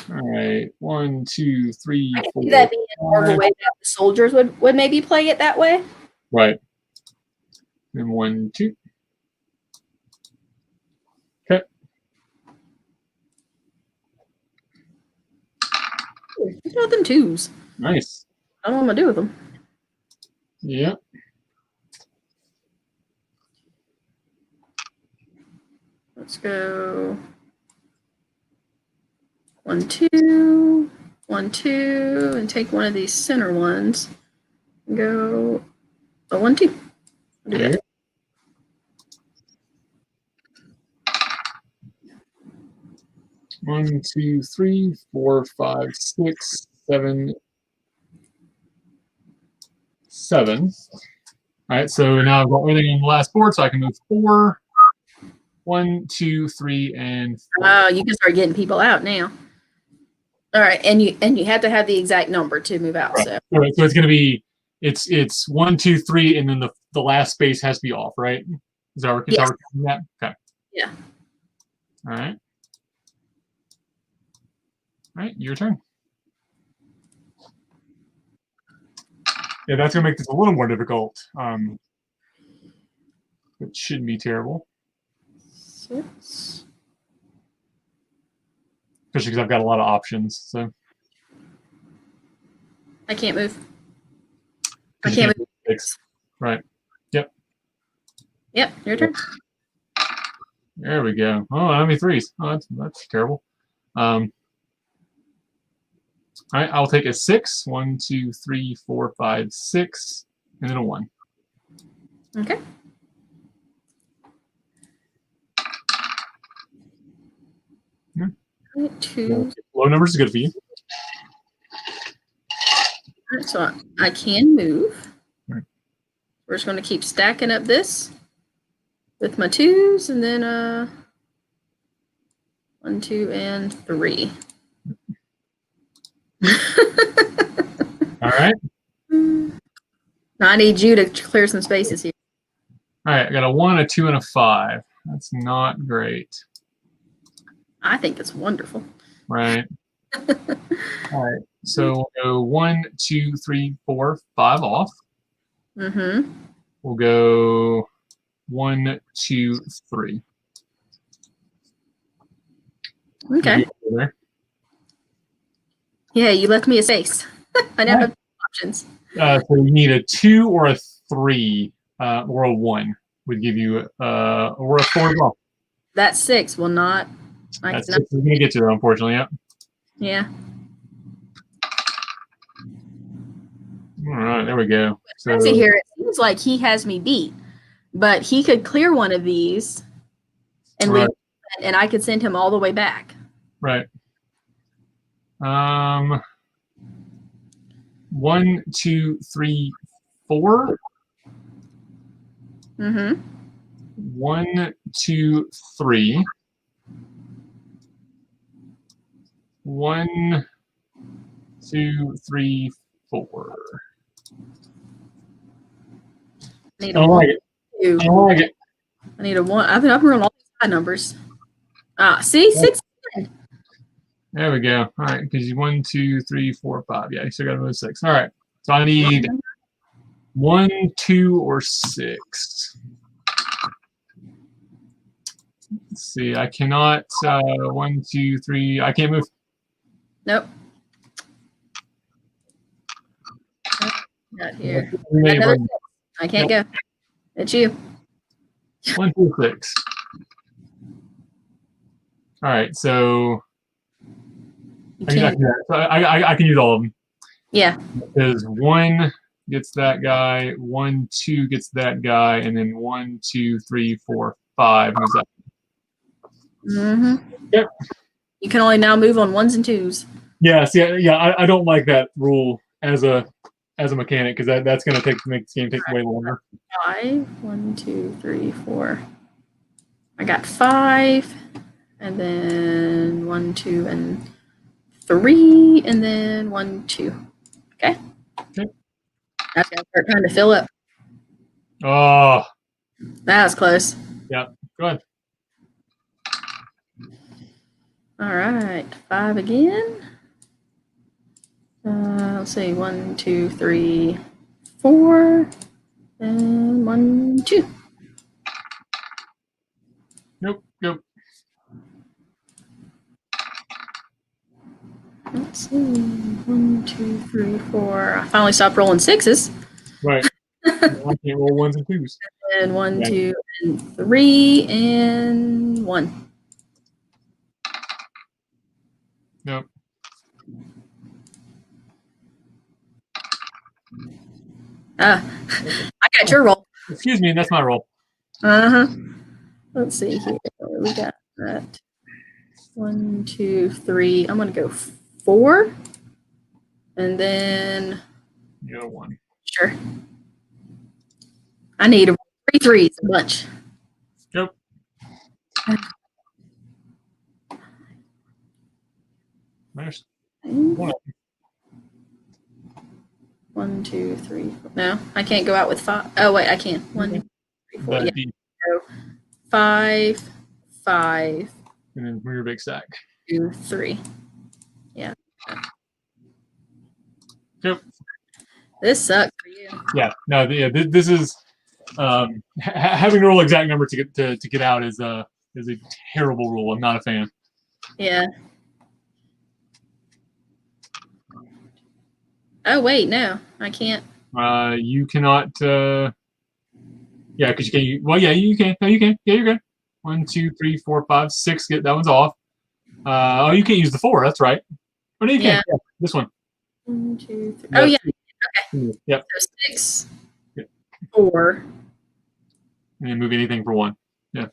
Speaker 1: All right, 1, 2, 3,
Speaker 2: I can
Speaker 1: 4.
Speaker 2: see that being more of a way that the soldiers would maybe play it that way.
Speaker 1: Right. And 1, 2. Okay.
Speaker 2: Look at them 2s.
Speaker 1: Nice.
Speaker 2: I don't know what I'm gonna do with them.
Speaker 1: Yeah.
Speaker 2: Let's go 1, 2, 1, 2, and take one of these center ones. And go 1, 2. I'll do
Speaker 1: There you
Speaker 2: that.
Speaker 1: go. 1, 2, 3, 4, 5, 6, 7, 7. All right, so now I've got everything on the last board, so I can move 4. 1, 2, 3, and 4.
Speaker 2: Oh, you can start getting people out now. All right, and you have to have the exact number to move out.
Speaker 1: Right.
Speaker 2: So
Speaker 1: All right, so it's going to be it's 1, 2, 3, and then the last space has to be off, right? Is that
Speaker 2: Yes.
Speaker 1: how we're that? Okay.
Speaker 2: Yeah.
Speaker 1: All right. All right, your turn. Yeah, that's going to make this a little more difficult. It shouldn't be terrible,
Speaker 2: 6.
Speaker 1: especially because I've got a lot of options. So
Speaker 2: I can't move. I
Speaker 1: 'cause you
Speaker 2: can't
Speaker 1: can't do 6. Right. Yep.
Speaker 2: Yep, your turn.
Speaker 1: There we go. Oh, how many 3s? Oh, that's terrible. All right, I'll take a 6. 1, 2, 3, 4, 5, 6, and then a 1.
Speaker 2: Okay.
Speaker 1: Yeah.
Speaker 2: 2.
Speaker 1: Low numbers is good for you.
Speaker 2: Alright, so I can move.
Speaker 1: Right.
Speaker 2: We're just going to keep stacking up this with my 2s, and then 1, 2, and 3.
Speaker 1: All right.
Speaker 2: Now I need you to clear some spaces here.
Speaker 1: All right, I got a 1, a 2, and a 5. That's not great.
Speaker 2: I think it's wonderful.
Speaker 1: Right. All right. So we'll go 1, 2, 3, 4, 5 off.
Speaker 2: Mm-hmm.
Speaker 1: We'll go 1, 2, 3.
Speaker 2: Okay.
Speaker 1: There.
Speaker 2: Yeah, you left me a space. I now have options.
Speaker 1: So you need a 2 or a 3 or a 1 would give you or a 4 as well.
Speaker 2: That 6 will not.
Speaker 1: That's 6 we're going to get to, though, unfortunately. Yep.
Speaker 2: Yeah.
Speaker 1: All right, there we go. So
Speaker 2: See here, it seems like he has me beat, but he could clear one of these and leave, and I could send him all the way back.
Speaker 1: Right. 1, 2, 3, 4.
Speaker 2: Mm-hmm.
Speaker 1: 1, 2, 3. 1, 2, 3, 4.
Speaker 2: I need
Speaker 1: I
Speaker 2: a
Speaker 1: don't
Speaker 2: 1,
Speaker 1: like it.
Speaker 2: 2.
Speaker 1: I don't like it.
Speaker 2: I need a 1. I've been rolling all these high numbers. See, 6.
Speaker 1: There we go. All right, because you 1, 2, 3, 4, 5. Yeah, you still got another 6. All right. So I need 1, 2, or 6. Let's see. I cannot. 1, 2, 3. I can't move.
Speaker 2: Nope. Not here.
Speaker 1: Another
Speaker 2: Another 6. I can't go. It's you.
Speaker 1: 1, 2, 6. All right. So
Speaker 2: You
Speaker 1: I
Speaker 2: can't.
Speaker 1: can use all of them.
Speaker 2: Yeah.
Speaker 1: Because 1 gets that guy, 1, 2 gets that guy, and then 1, 2, 3, 4, 5 moves that.
Speaker 2: Mm-hmm.
Speaker 1: Yep.
Speaker 2: You can only now move on 1s and 2s.
Speaker 1: Yeah. See, I don't like that rule as a mechanic because that's going to make this game take way longer.
Speaker 2: 5. 1, 2, 3, 4. I got 5, and then 1, 2, and 3, and then 1, 2. Okay.
Speaker 1: Okay.
Speaker 2: That's gonna start trying to fill up.
Speaker 1: Oh.
Speaker 2: That was close.
Speaker 1: Yeah. Go ahead.
Speaker 2: All right, 5 again. Let's see, 1, 2, 3, 4, and 1, 2.
Speaker 1: Nope.
Speaker 2: Let's see, 1, 2, 3, 4. I finally stopped rolling 6s.
Speaker 1: Right. I can't roll 1s and 2s.
Speaker 2: And 1, 2, and 3, and 1.
Speaker 1: Nope.
Speaker 2: I got your roll.
Speaker 1: Excuse me, that's my roll.
Speaker 2: Uh-huh. Let's see here. We got that. 1, 2, 3. I'm gonna go 4. And then
Speaker 1: You got a 1.
Speaker 2: sure. I need 3 3s, a bunch.
Speaker 1: Nope. There's 1.
Speaker 2: 1, 2, 3. No, I can't go out with 5. Oh wait, I can. 1, 2, 3, 4. Yeah. So 5, 5.
Speaker 1: And then your big stack.
Speaker 2: 2, 3. Yeah.
Speaker 1: Yep.
Speaker 2: This sucks for you.
Speaker 1: Yeah. No. Yeah. This is having to roll exact number to get out is a terrible rule. I'm not a fan.
Speaker 2: Yeah. Oh wait, no, I can't.
Speaker 1: You cannot. Yeah, because you can. Well, yeah, you can. No, you can. Yeah, you're good. 1, 2, 3, 4, 5, 6. Get that one's off. Oh, you can't use the 4. That's right. Oh, no, you can. Yeah, this one.
Speaker 2: 1, 2, 3. Oh yeah. Okay.
Speaker 1: Yep.
Speaker 2: So 6,
Speaker 1: Yep.
Speaker 2: 4.
Speaker 1: And then move anything for 1. Yeah.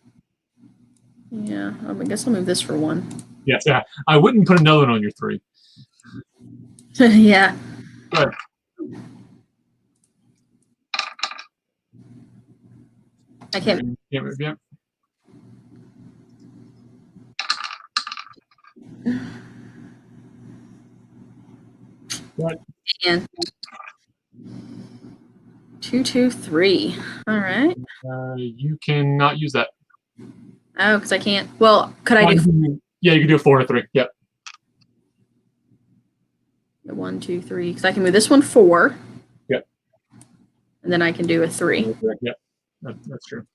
Speaker 2: Yeah. I guess I'll move this for 1.
Speaker 1: Yes. Yeah. I wouldn't put another one on your 3.
Speaker 2: Yeah.
Speaker 1: Go ahead.
Speaker 2: I can't.
Speaker 1: Can't move. Yep.
Speaker 2: And 2, 2, 3. All right.
Speaker 1: You cannot use that.
Speaker 2: Oh, because I can't. Well, could I do?
Speaker 1: Yeah, you can do a 4 or 3. Yep.
Speaker 2: 1, 2, 3. Because I can move this one 4.
Speaker 1: Yep.
Speaker 2: And then I can do a 3.
Speaker 1: Yep. That's true.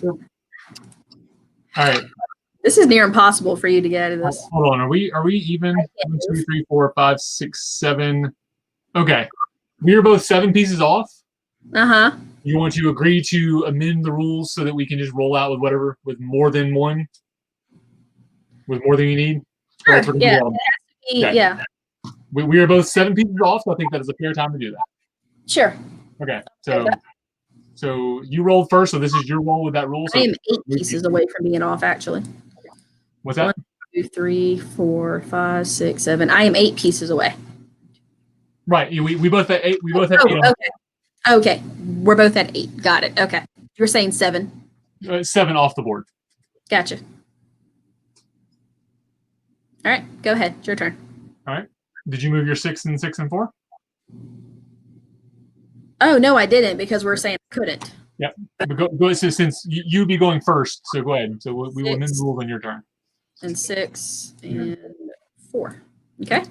Speaker 1: All right.
Speaker 2: This is near impossible for you to get out of this.
Speaker 1: Hold on. Are we even? 1, 2, 3, 4, 5, 6, 7. Okay. We are both 7 pieces off.
Speaker 2: Uh-huh.
Speaker 1: You want to agree to amend the rules so that we can just roll out with whatever, with more than one? With more than you need?
Speaker 2: Sure.
Speaker 1: Or
Speaker 2: Yeah.
Speaker 1: okay.
Speaker 2: Yeah.
Speaker 1: We are both 7 pieces off, so I think that is a fair time to do that.
Speaker 2: Sure.
Speaker 1: Okay. So you rolled first, so this is your roll with that rule. So
Speaker 2: I am 8 pieces away from being off, actually.
Speaker 1: What's that?
Speaker 2: 1, 2, 3, 4, 5, 6, 7. I am 8 pieces away.
Speaker 1: Right. We both have 8. We both have 8.
Speaker 2: Okay. Okay. We're both at 8. Got it. Okay. You were saying 7.
Speaker 1: 7 off the board.
Speaker 2: Gotcha. All right. Go ahead. It's your turn.
Speaker 1: All right. Did you move your 6 and 6 and 4?
Speaker 2: Oh, no, I didn't because we're saying I couldn't.
Speaker 1: Yep. Go, so since you'd be going first, so go ahead. So we will amend the
Speaker 2: 6
Speaker 1: rules on your turn.
Speaker 2: and 6 and 4. Okay.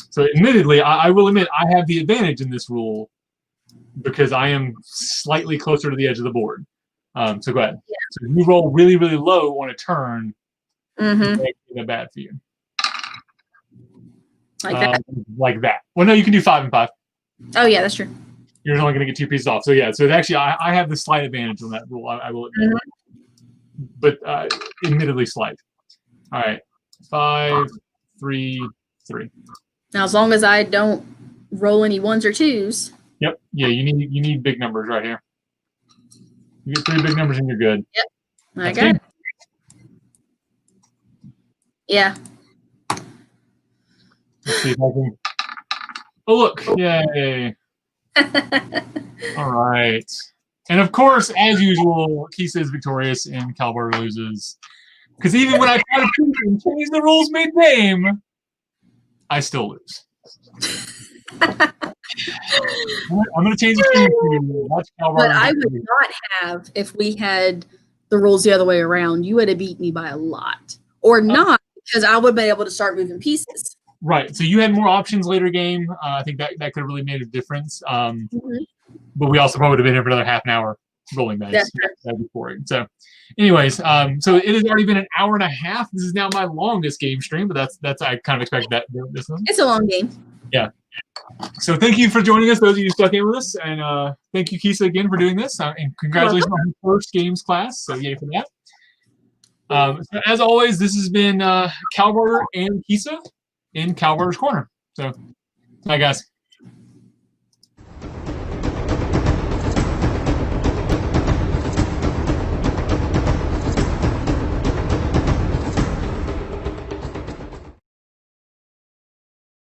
Speaker 1: So admittedly, I will admit I have the advantage in this rule because I am slightly closer to the edge of the board. So go ahead.
Speaker 2: Yeah.
Speaker 1: So if you roll really, really low on a turn,
Speaker 2: Mm-hmm.
Speaker 1: it makes it bad for you.
Speaker 2: Like that.
Speaker 1: Like that. Well, no, you can do 5 and 5.
Speaker 2: Oh, yeah, that's true.
Speaker 1: You're only going to get 2 pieces off. So yeah, so actually I have the slight advantage on that rule. I will admit. But admittedly slight. All right. 5, 3, 3.
Speaker 2: Now, as long as I don't roll any 1s or 2s.
Speaker 1: Yep. Yeah, you need big numbers right here. You get 3 big numbers and you're good.
Speaker 2: Yep. I got it. Yeah.
Speaker 1: Let's see if I can. Oh, look. Yay. All right. And of course, as usual, Kisa is victorious and Calbar loses. Because even when I try to change the rules mid-game, I still lose. I'm going to change the game to watch Calbar.
Speaker 2: But I would not have if we had the rules the other way around. You would have beat me by a lot. Or not, because I would have been able to start moving pieces.
Speaker 1: Right. So you had more options later game. I think that could have really made a difference. But we also probably would have been here for another half an hour rolling dice. That'd be boring. So anyways, so it has already been an hour and a half. This is now my longest game stream, but that's I kind of expected that this one.
Speaker 2: It's a long game.
Speaker 1: Yeah. So thank you for joining us, those of you who stuck in with us. And thank you, Kisa, again for doing this. And congratulations on your first games class. So yay for that. So as always, this has been Calbar and Kisa in Calbar's Corner. So, bye, guys.